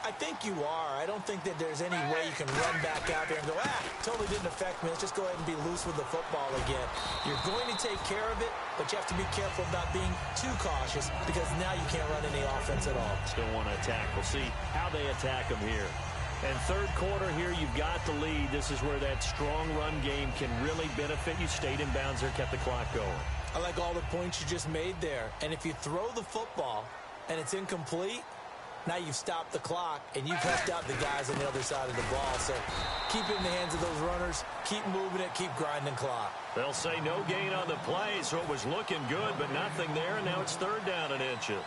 I think you are. I don't think that there's any way you can run back out there and go, totally didn't affect me. Let's just go ahead and be loose with the football again. You're going to take care of it, but you have to be careful about being too cautious because now you can't run any offense at all. Still want to attack. We'll see how they attack them here. And 3rd quarter here, you've got the lead. This is where that strong run game can really benefit you. Stayed in bounds there, kept the clock going. I like all the points you just made there. And if you throw the football and it's incomplete, now you've stopped the clock, and you've helped out the guys on the other side of the ball. So keep it in the hands of those runners. Keep moving it. Keep grinding clock. They'll say no gain on the play, so it was looking good, but nothing there, and now it's 3rd down and inches.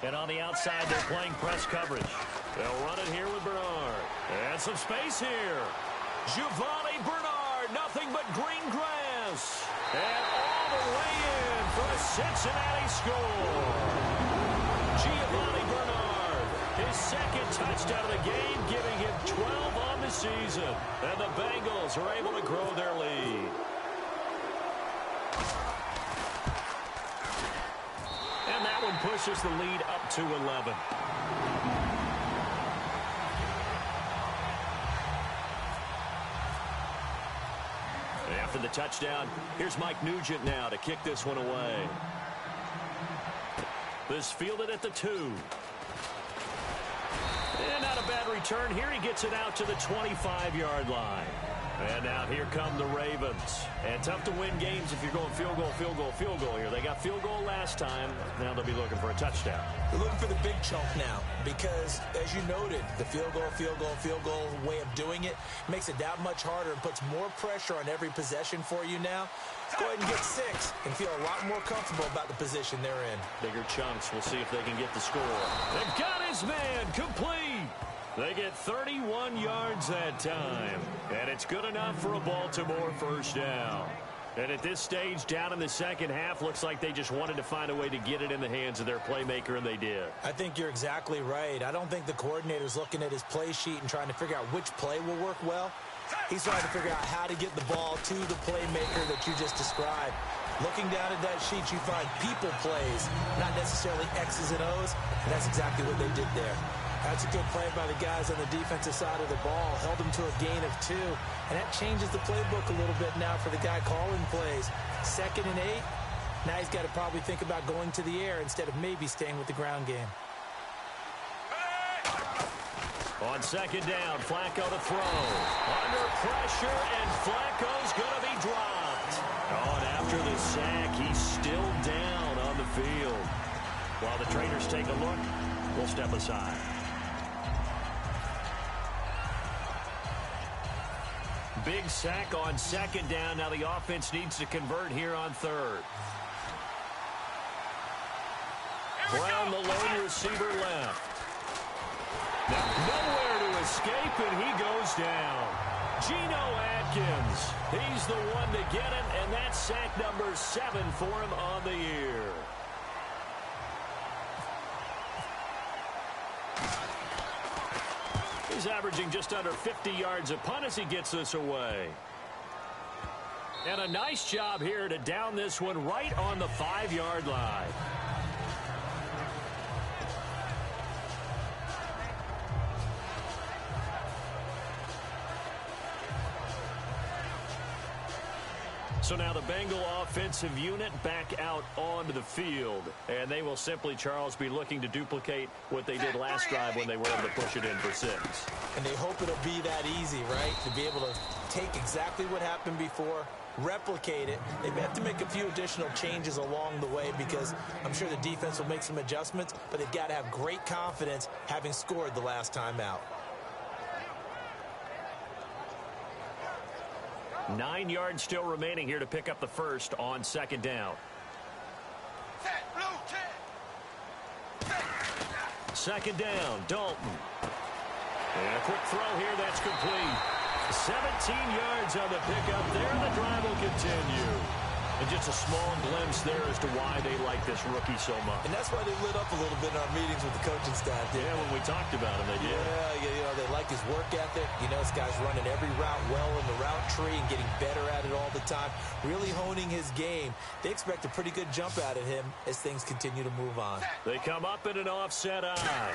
And on the outside, they're playing press coverage. They'll run it here with Bernard. And some space here. Giovanni Bernard, nothing but green grass. And all the way in for a Cincinnati score. Giovanni Bernard, his 2nd touchdown of the game, giving him 12 on the season. And the Bengals are able to grow their lead. And that one pushes the lead up to 11. After the touchdown, here's Mike Nugent now to kick this one away. This fielded at the 2. And not a bad return. Here he gets it out to the 25-yard line. And now here come the Ravens. And tough to win games if you're going field goal, field goal, field goal here. They got field goal last time. Now they'll be looking for a touchdown. They're looking for the big chunk now because, as you noted, the field goal way of doing it makes it that much harder and puts more pressure on every possession for you now. Go ahead and get 6 and feel a lot more comfortable about the position they're in. Bigger chunks. We'll see if they can get the score. They've got his man complete. They get 31 yards that time. And it's good enough for a Baltimore first down. And at this stage, down in the second half, looks like they just wanted to find a way to get it in the hands of their playmaker, and they did. I think you're exactly right. I don't think the coordinator's looking at his play sheet and trying to figure out which play will work well. He's trying to figure out how to get the ball to the playmaker that you just described. Looking down at that sheet, you find people plays, not necessarily X's and O's, and that's exactly what they did there. That's a good play by the guys on the defensive side of the ball. Held them to a gain of 2, and that changes the playbook a little bit now for the guy calling plays. 2nd and 8, now he's got to probably think about going to the air instead of maybe staying with the ground game. On 2nd down, Flacco to throw. Under pressure, and Flacco's going to be dropped. Oh, and after the sack, he's still down on the field. While the Traders take a look, we'll step aside. Big sack on 2nd down. Now the offense needs to convert here on 3rd. Brown, the lone receiver, left. Now nowhere to escape, and he goes down. Geno Atkins, he's the one to get it, and that's sack number 7 for him on the year. He's averaging just under 50 yards a punt as he gets this away. And a nice job here to down this one right on the 5-yard line. So now the Bengal offensive unit back out onto the field. And they will simply, Charles, be looking to duplicate what they did last drive when they were able to push it in for 6. And they hope it'll be that easy, right? To be able to take exactly what happened before, replicate it. They may have to make a few additional changes along the way because I'm sure the defense will make some adjustments, but they've got to have great confidence having scored the last time out. 9 yards still remaining here to pick up the first on 2nd down. Second down, Dalton. And a quick throw here, that's complete. 17 yards on the pickup there, and the drive will continue. And just a small glimpse there as to why they like this rookie so much. And that's why they lit up a little bit in our meetings with the coaching staff. Yeah, when we talked about him, they did. Yeah, you know, they like his work ethic. You know, this guy's running every route well in the route tree and getting better at it all the time, really honing his game. They expect a pretty good jump out of him as things continue to move on. They come up in an offset eye.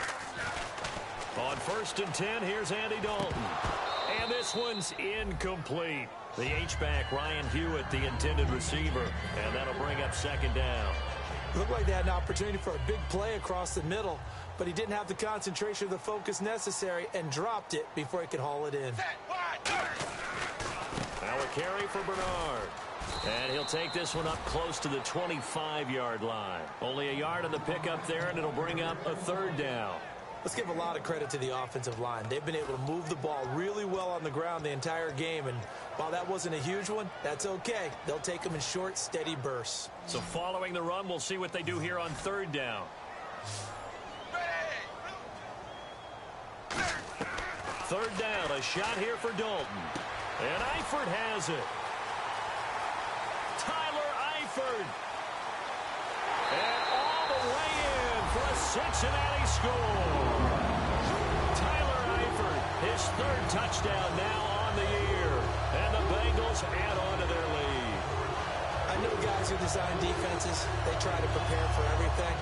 On 1st and 10, here's Andy Dalton. And this one's incomplete. The H-back, Ryan Hewitt, the intended receiver. And that'll bring up 2nd down. Looked like they had an opportunity for a big play across the middle, but he didn't have the concentration or the focus necessary and dropped it before he could haul it in. Now a carry for Bernard. And he'll take this one up close to the 25-yard line. Only a yard on the pickup there, and it'll bring up a 3rd down. Let's give a lot of credit to the offensive line. They've been able to move the ball really well on the ground the entire game, and while that wasn't a huge one, that's okay. They'll take them in short, steady bursts. So following the run, we'll see what they do here on 3rd down. 3rd down, a shot here for Dalton. And Eifert has it. Tyler Eifert. And all the way in for a Cincinnati score. Tyler Eifert, his 3rd touchdown now on the year. And the Bengals add on to their lead. I know guys who design defenses, they try to prepare for everything.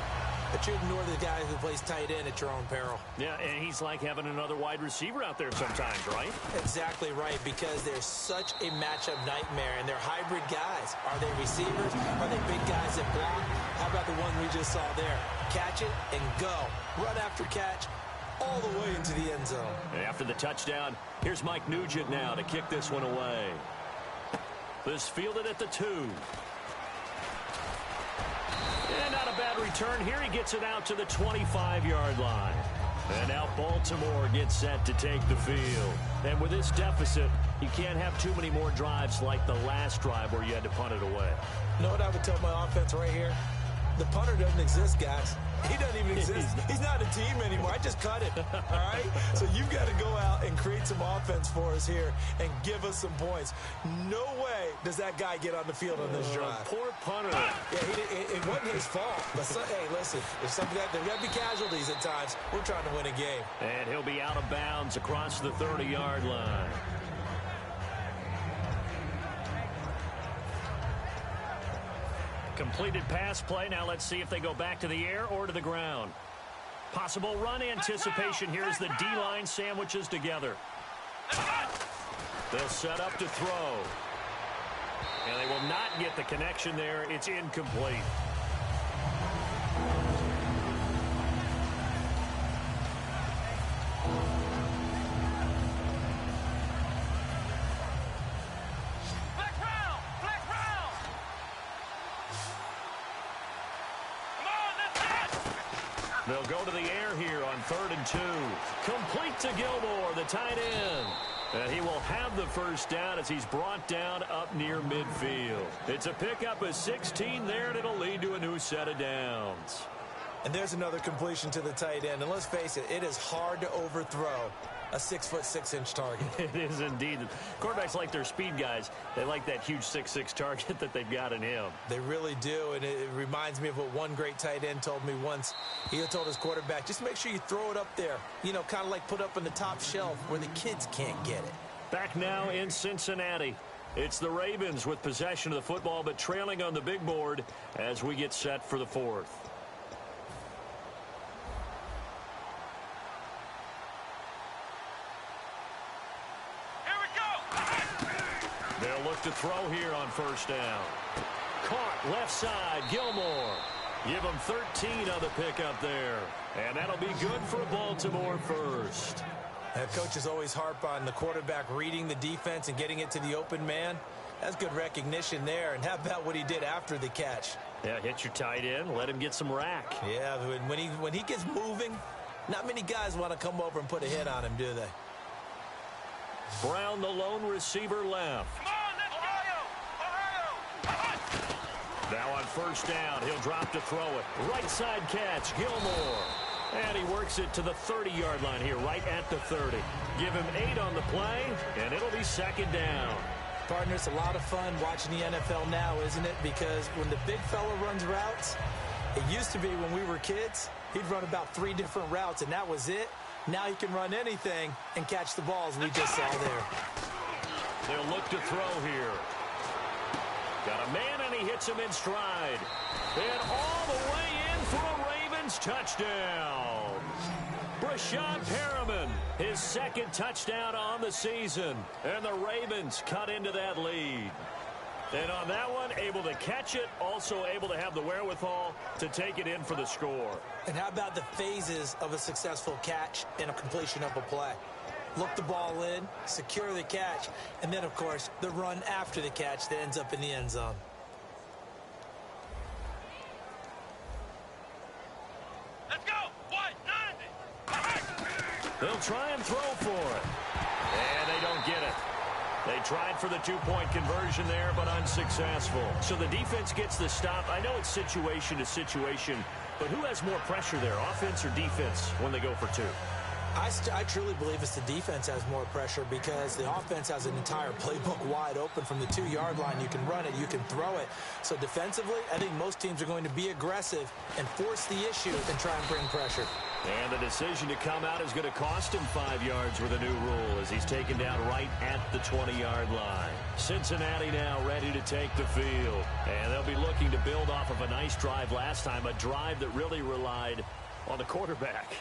But you ignore the guy who plays tight end at your own peril. Yeah, and he's like having another wide receiver out there sometimes, right? Exactly right, because they're such a matchup nightmare, and they're hybrid guys. Are they receivers? Are they big guys that block? How about the one we just saw there? Catch it and go. Run after catch all the way into the end zone. And after the touchdown, here's Mike Nugent now to kick this one away. This fielded at the 2. And not a bad return here. He gets it out to the 25-yard line. And now Baltimore gets set to take the field. And with this deficit, you can't have too many more drives like the last drive where you had to punt it away. You know what I would tell my offense right here? The punter doesn't exist, guys. He doesn't even exist. He's not a team anymore. I just cut it, all right? So you've got to go out and create some offense for us here and give us some points. No way does that guy get on the field on this drive. Poor punter. Yeah, it wasn't his fault. But, hey, listen, there's got to be casualties at times. We're trying to win a game. And he'll be out of bounds across the 30-yard line. Completed pass play. Now let's see if they go back to the air or to the ground. Possible run anticipation here as the D-line sandwiches together. They'll set up to throw. And they will not get the connection there. It's incomplete. They'll go to the air here on 3rd and 2. Complete to Gilmore, the tight end. And he will have the first down as he's brought down up near midfield. It's a pickup of 16 there, and it'll lead to a new set of downs. And there's another completion to the tight end. And let's face it, it is hard to overthrow a 6'6" target. It is indeed. Quarterbacks like their speed guys. They like that huge 6'6" target that they've got in him. They really do, and it reminds me of what one great tight end told me once. He told his quarterback, just make sure you throw it up there. You know, kind of like put up on the top shelf where the kids can't get it. Back now in Cincinnati. It's the Ravens with possession of the football, but trailing on the big board as we get set for the fourth. They'll look to throw here on first down. Caught left side, Gilmore. Give him 13 on the pickup there. And that'll be good for Baltimore first. Coaches always harp on the quarterback reading the defense and getting it to the open man. That's good recognition there. And how about what he did after the catch? Yeah, hit your tight end, let him get some rack. Yeah, when he gets moving, not many guys want to come over and put a hit on him, do they? Brown, the lone receiver, left. Come on, let's Ohio! Now on first down, he'll drop to throw it. Right side catch, Gilmore. And he works it to the 30-yard line here, right at the 30. Give him 8 on the play, and it'll be second down. Partner, it's a lot of fun watching the NFL now, isn't it? Because when the big fella runs routes, it used to be when we were kids, he'd run about 3 different routes, and that was it. Now he can run anything and catch the balls we just saw there. They'll look to throw here. Got a man, and he hits him in stride. And all the way in for a Ravens touchdown. Brashad Perriman, his second touchdown on the season. And the Ravens cut into that lead. And on that one, able to catch it, also able to have the wherewithal to take it in for the score. And how about the phases of a successful catch and a completion of a play? Look the ball in, secure the catch, and then, of course, the run after the catch that ends up in the end zone. Let's go! 190! They'll try and throw for it. And they don't get it. They tried for the 2-point conversion there, but unsuccessful. So the defense gets the stop. I know it's situation to situation, but who has more pressure there, offense or defense, when they go for 2? I truly believe it's the defense has more pressure because the offense has an entire playbook wide open from the 2-yard line. You can run it, you can throw it. So defensively, I think most teams are going to be aggressive and force the issue and try and bring pressure. And the decision to come out is going to cost him 5 yards with a new rule as he's taken down right at the 20-yard line. Cincinnati now ready to take the field. And they'll be looking to build off of a nice drive last time, a drive that really relied on the quarterback.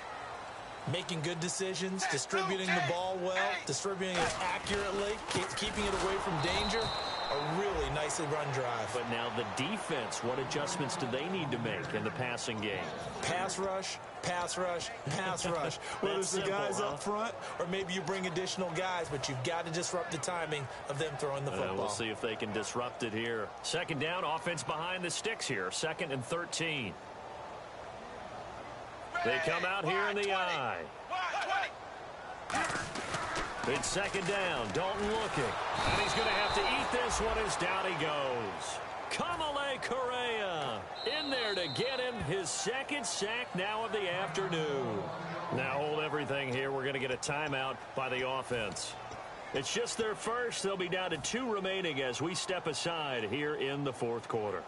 Making good decisions, distributing the ball well, distributing it accurately, keeping it away from danger. A really nicely run drive. But now the defense, what adjustments do they need to make in the passing game? Pass rush, pass rush, pass rush. Whether it's the guys up front or maybe you bring additional guys, but you've got to disrupt the timing of them throwing the football. We'll see if they can disrupt it here. Second down, offense behind the sticks here. 2nd and 13. They come out here in the eye. It's 2nd down. Dalton looking. And he's going to have to eat this one as down he goes. Kamale Correa in there to get him his 2nd sack now of the afternoon. Now hold everything here. We're going to get a timeout by the offense. It's just their first. They'll be down to 2 remaining as we step aside here in the 4th quarter.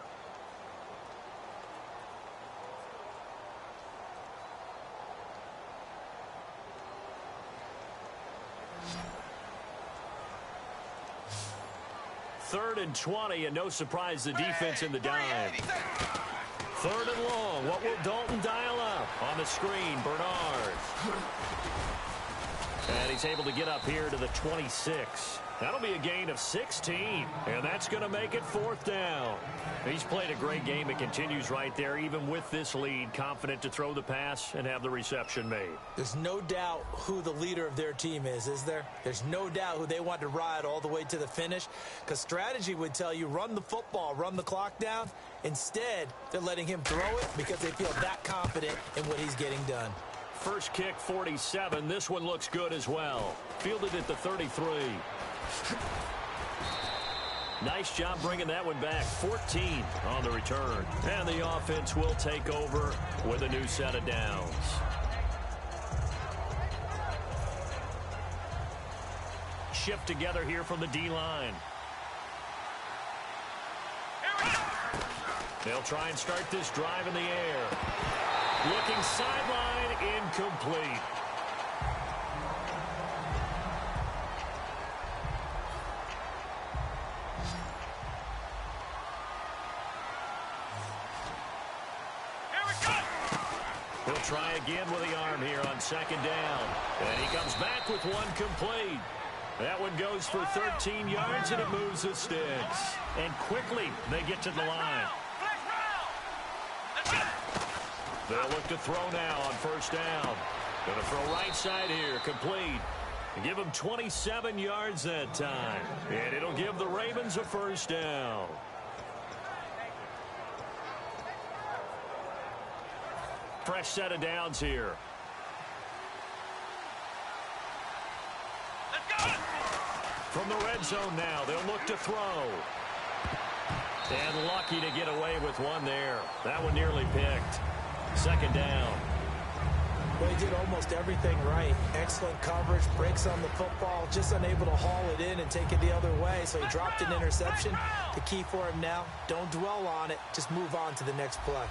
Third and 20, and no surprise, the defense in the dive. 3rd and long. What will Dalton dial up? On the screen, Bernard. And he's able to get up here to the 26. That'll be a gain of 16, and that's going to make it 4th down. He's played a great game. It continues right there, even with this lead, confident to throw the pass and have the reception made. There's no doubt who the leader of their team is there? There's no doubt who they want to ride all the way to the finish, because strategy would tell you run the football, run the clock down. Instead, they're letting him throw it because they feel that confident in what he's getting done. First kick, 47. This one looks good as well. Fielded at the 33. Nice job bringing that one back. 14 on the return. And the offense will take over with a new set of downs. Shift together here from the D-line. They'll try and start this drive in the air. Looking sideline, incomplete. He'll try again with the arm here on second down. And he comes back with one complete. That one goes for 13 yards, and it moves the sticks. And quickly, they get to the line. They'll look to throw now on first down. Going to throw right side here, complete. Give him 27 yards that time. And it'll give the Ravens a first down. Fresh set of downs here. From the red zone now, they'll look to throw. And lucky to get away with one there. That one nearly picked. Second down. Well, he did almost everything right. Excellent coverage, breaks on the football, just unable to haul it in and take it the other way. So he dropped an interception. The key for him now, don't dwell on it. Just move on to the next play.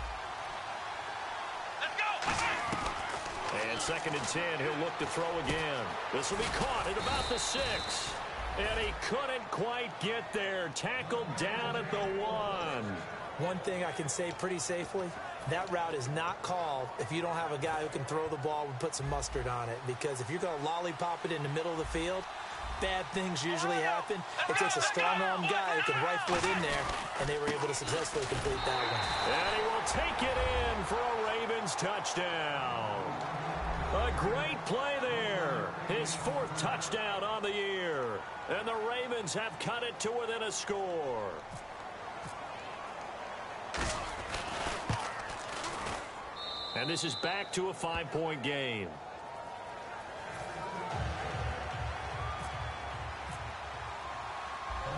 And second and 10, he'll look to throw again. This will be caught at about the 6. And he couldn't quite get there. Tackled down at the 1. One thing I can say pretty safely, that route is not called if you don't have a guy who can throw the ball and put some mustard on it. Because if you're going to lollipop it in the middle of the field, bad things usually happen. It takes a strong-arm guy who can rifle it in there, and they were able to successfully complete that one. And he will take it in for a Ravens touchdown. A great play there. His 4th touchdown on the year. And the Ravens have cut it to within a score. And this is back to a 5-point game.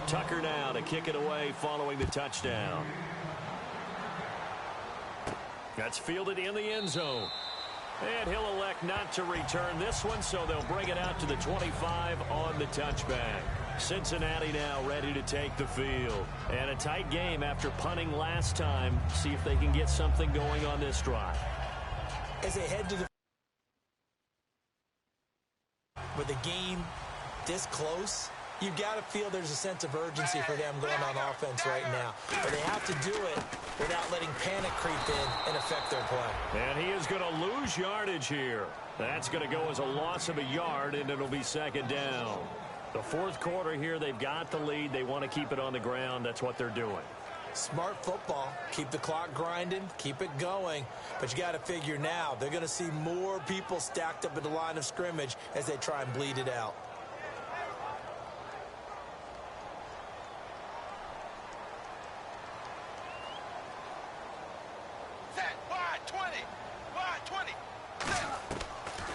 Tucker now to kick it away following the touchdown. That's fielded in the end zone. And he'll elect not to return this one, so they'll bring it out to the 25 on the touchback. Cincinnati now ready to take the field. And a tight game after punting last time. See if they can get something going on this drive. As they head to the with the game this close, you've got to feel there's a sense of urgency for them going on offense right now. But they have to do it without letting panic creep in and affect their play. And he is going to lose yardage here. That's going to go as a loss of a yard, and it'll be second down. The 4th quarter here, they've got the lead. They want to keep it on the ground. That's what they're doing. Smart football. Keep the clock grinding. Keep it going. But you got to figure now, they're going to see more people stacked up at the line of scrimmage as they try and bleed it out.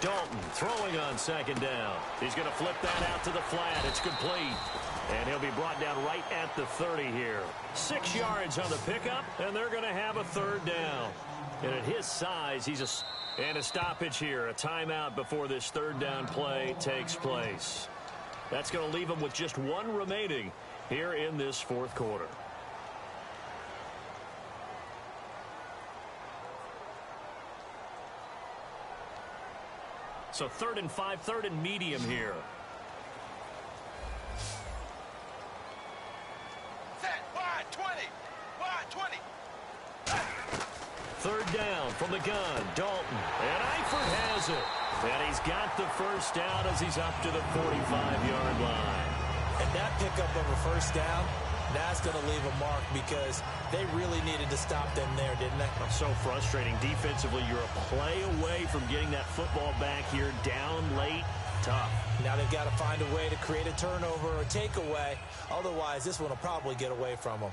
Dalton throwing on second down. He's going to flip that out to the flat. It's complete. And he'll be brought down right at the 30 here. 6 yards on the pickup, and they're going to have a 3rd down. And at his size, he's a stoppage here. A timeout before this 3rd down play takes place. That's going to leave him with just 1 remaining here in this 4th quarter. So 3rd and 5, 3rd and medium here. Set, wide 20. Wide 20. 3rd down from the gun. Dalton. And Eifert has it. And he's got the first down as he's up to the 45-yard line. And that pickup of a first down, that's going to leave a mark because they really needed to stop them there, didn't they? So frustrating. Defensively, you're a play away from getting that football back here down late. Tough. Now they've got to find a way to create a turnover or takeaway. Otherwise, this one will probably get away from them.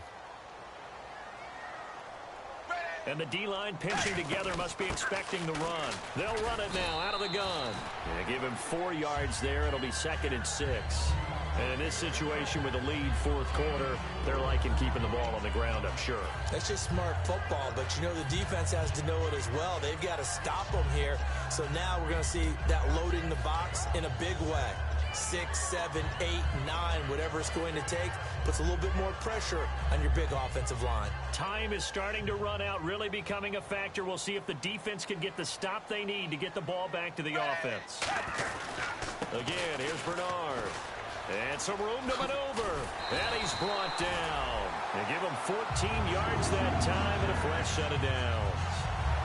And the D-line pinching together must be expecting the run. They'll run it now out of the gun. And give him 4 yards there. It'll be 2nd and 6. And in this situation with a lead fourth quarter, they're liking keeping the ball on the ground, I'm sure. That's just smart football, but you know the defense has to know it as well. They've got to stop them here. So now we're going to see that loading the box in a big way. 6, 7, 8, 9, whatever it's going to take, puts a little bit more pressure on your big offensive line. Time is starting to run out, really becoming a factor. We'll see if the defense can get the stop they need to get the ball back to the offense. Again, here's Bernard. And some room to maneuver. And he's brought down. They give him 14 yards that time and a fresh set of downs.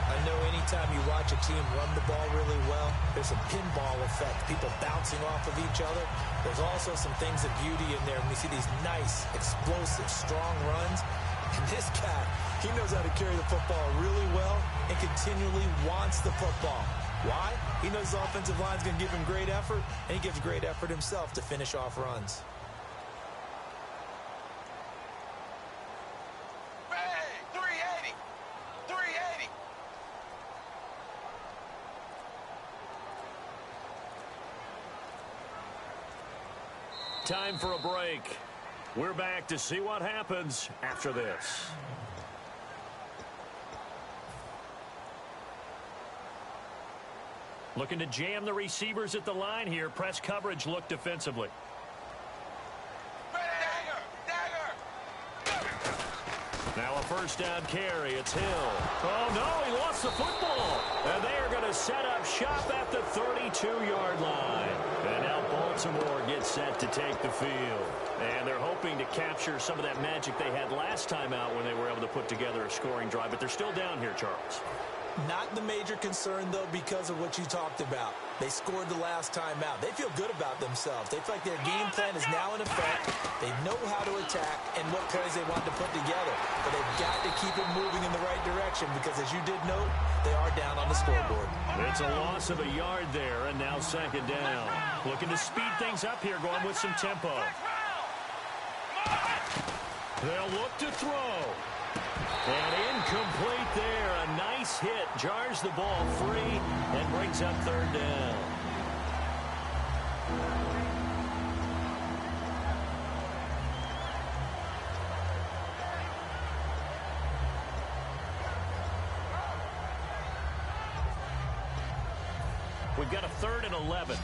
I know anytime you watch a team run the ball really well, there's a pinball effect, people bouncing off of each other. There's also some things of beauty in there when you see these nice, explosive, strong runs. And this guy, he knows how to carry the football really well and continually wants the football. Why? He knows the offensive line's going to give him great effort, and he gives great effort himself to finish off runs. Hey, 380. 380. Time for a break. We're back to see what happens after this. Looking to jam the receivers at the line here. Press coverage look defensively. Dagger. Now a first down carry. It's Hill. Oh, no, he lost the football. And they are going to set up shop at the 32-yard line. And now Baltimore gets set to take the field. And they're hoping to capture some of that magic they had last time out when they were able to put together a scoring drive. But they're still down here, Charles. Not the major concern, though, because of what you talked about. They scored the last time out. They feel good about themselves. They feel like their game plan is now in effect. They know how to attack and what plays they want to put together. But they've got to keep it moving in the right direction because, as you did note, they are down on the scoreboard. It's a loss of a yard there, and now second down. Looking to speed things up here, going with some tempo. They'll look to throw. And incomplete there. A nice hit. Jars the ball free and brings up third down. We've got a 3rd and 11.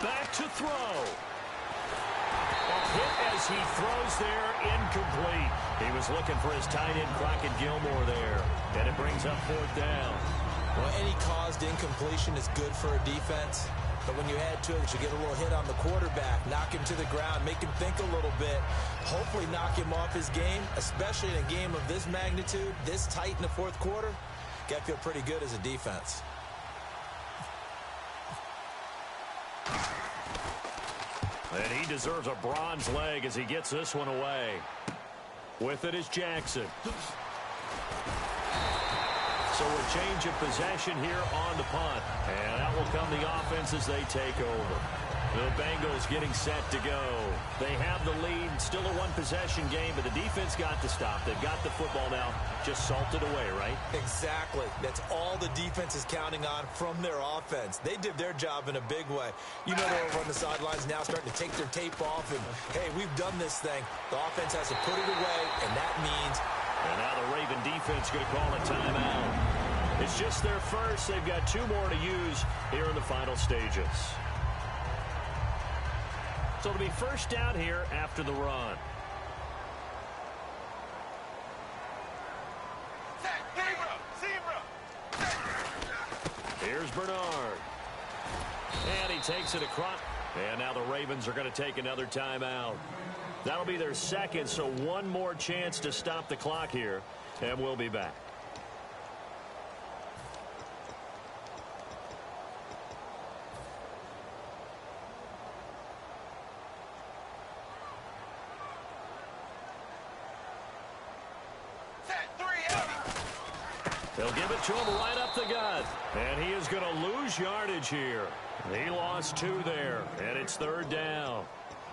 Back to throw. A hit as he throws there, incomplete. He was looking for his tight end, Crockett Gilmore there. And it brings up 4th down. Well, any caused incompletion is good for a defense. But when you add to it that you get a little hit on the quarterback, knock him to the ground, make him think a little bit, hopefully knock him off his game, especially in a game of this magnitude, this tight in the fourth quarter, got to feel pretty good as a defense. And he deserves a bronze leg as he gets this one away. With it is Jackson. So a change of possession here on the punt. And out will come the offense as they take over. The Bengals getting set to go. They have the lead, still a one-possession game, but the defense got to stop. They've got the football now, just salted away, right? Exactly. That's all the defense is counting on from their offense. They did their job in a big way. You know they're over on the sidelines now starting to take their tape off and, hey, we've done this thing. The offense has to put it away, and that means... And now the Raven defense going to call a timeout. It's just their first. They've got 2 more to use here in the final stages. So it'll be first down here after the run. Here's Bernard. And he takes it across. And now the Ravens are going to take another timeout. That'll be their second, so one more chance to stop the clock here. And we'll be back. They'll give it to him right up the gut. And he is going to lose yardage here. He lost 2 there, and it's 3rd down.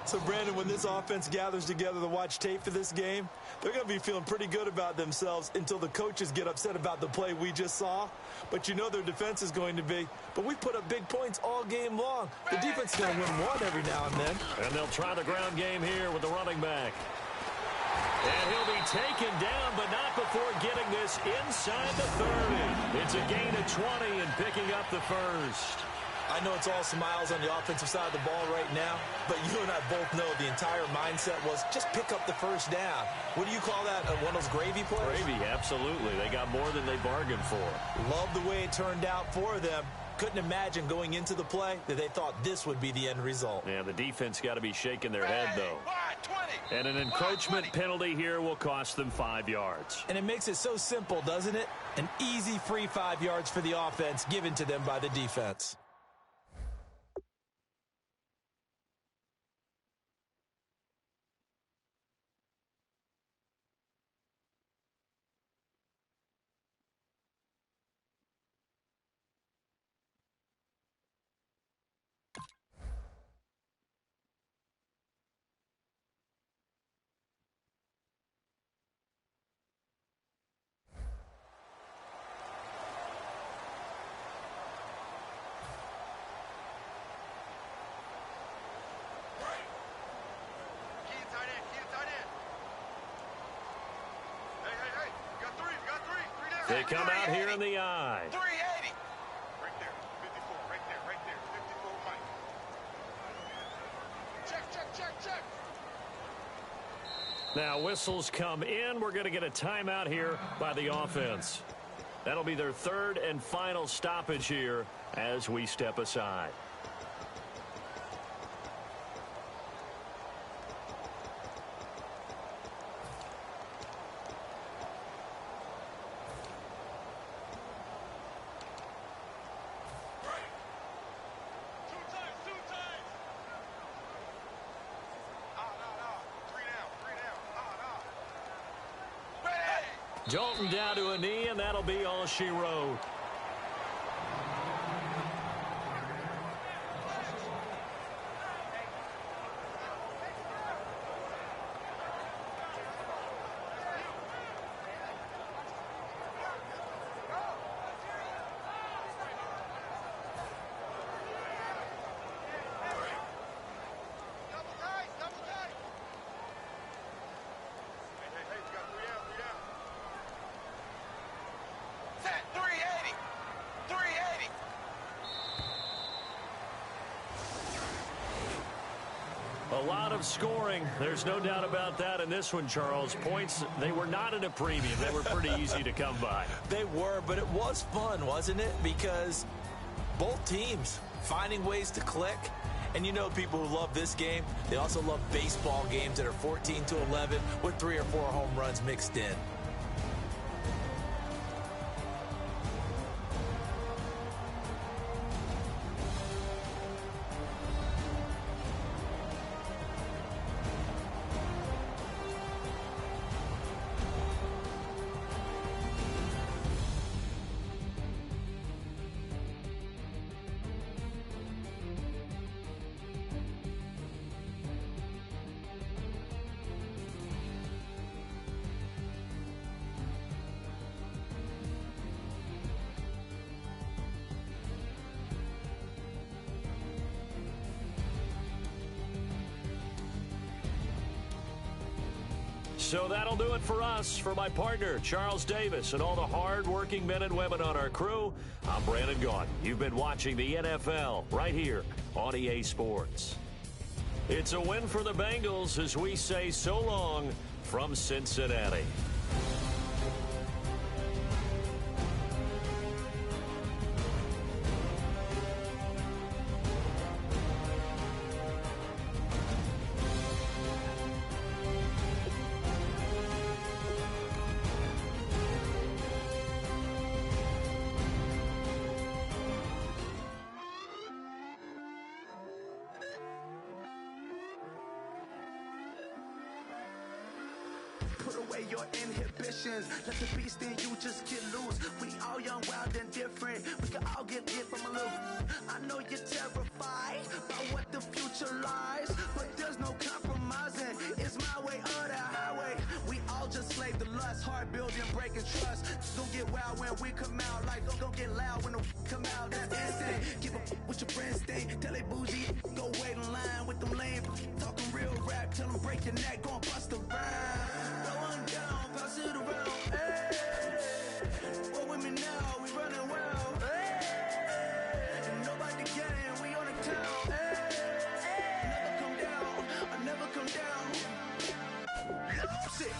So, Brandon, when this offense gathers together to watch tape for this game, they're going to be feeling pretty good about themselves until the coaches get upset about the play we just saw. But you know their defense is going to be. But we put up big points all game long. The defense is going to win one every now and then. And they'll try the ground game here with the running back. And he'll be taken down, but not before getting this inside the 30. It's a gain of 20 and picking up the first. I know it's all smiles on the offensive side of the ball right now, but you and I both know the entire mindset was just pick up the first down. What do you call that? One of those gravy plays? Gravy, absolutely. They got more than they bargained for. Love the way it turned out for them. Couldn't imagine going into the play that they thought this would be the end result. Yeah, the defense got to be shaking their head, though. And an encroachment penalty here will cost them 5 yards. And it makes it so simple, doesn't it? An easy free 5 yards for the offense given to them by the defense. They come out here in the eye. 380. Right there. 54. Right there. Right there. 54 Mike. Check. Now whistles come in. We're going to get a timeout here by the offense. That'll be their third and final stoppage here as we step aside. Dalton down to a knee, and that'll be all she wrote. A lot of scoring. There's no doubt about that in this one, Charles. Points, they were not at a premium. They were pretty easy to come by. They were, but it was fun, wasn't it? Because both teams finding ways to click. And you know people who love this game, they also love baseball games that are 14-11 with 3 or 4 home runs mixed in. So that'll do it for us. For my partner, Charles Davis, and all the hard-working men and women on our crew, I'm Brandon Gaudin. You've been watching the NFL right here on EA Sports. It's a win for the Bengals as we say so long from Cincinnati. Put away your inhibitions. Let the beast in you just get loose. We all young, wild, and different. We can all get hit from a little. I know you're terrified by what the future lies, but there's no Hard building, breaking trust. Don't get wild when we come out. Like, don't get loud when the come out. That's instinct. Give a with your friends stink. Tell they bougie, go wait in line with them lame. Talking real rap, tell them break your neck, go and bust a rhyme. Throw one down, pass it around. Hey, what with me now? We running wild. Hey, and nobody can, we on the town. Hey, never come down, I never come down. Lose it.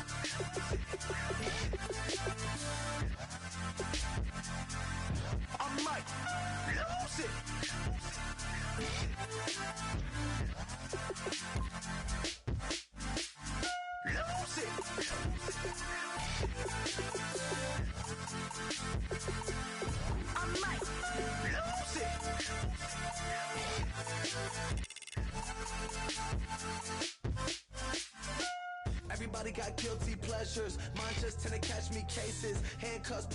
I might lose it. Lose it. I might lose it. Everybody got guilty pleasures. Mine just tend to catch me cases. Handcuffs.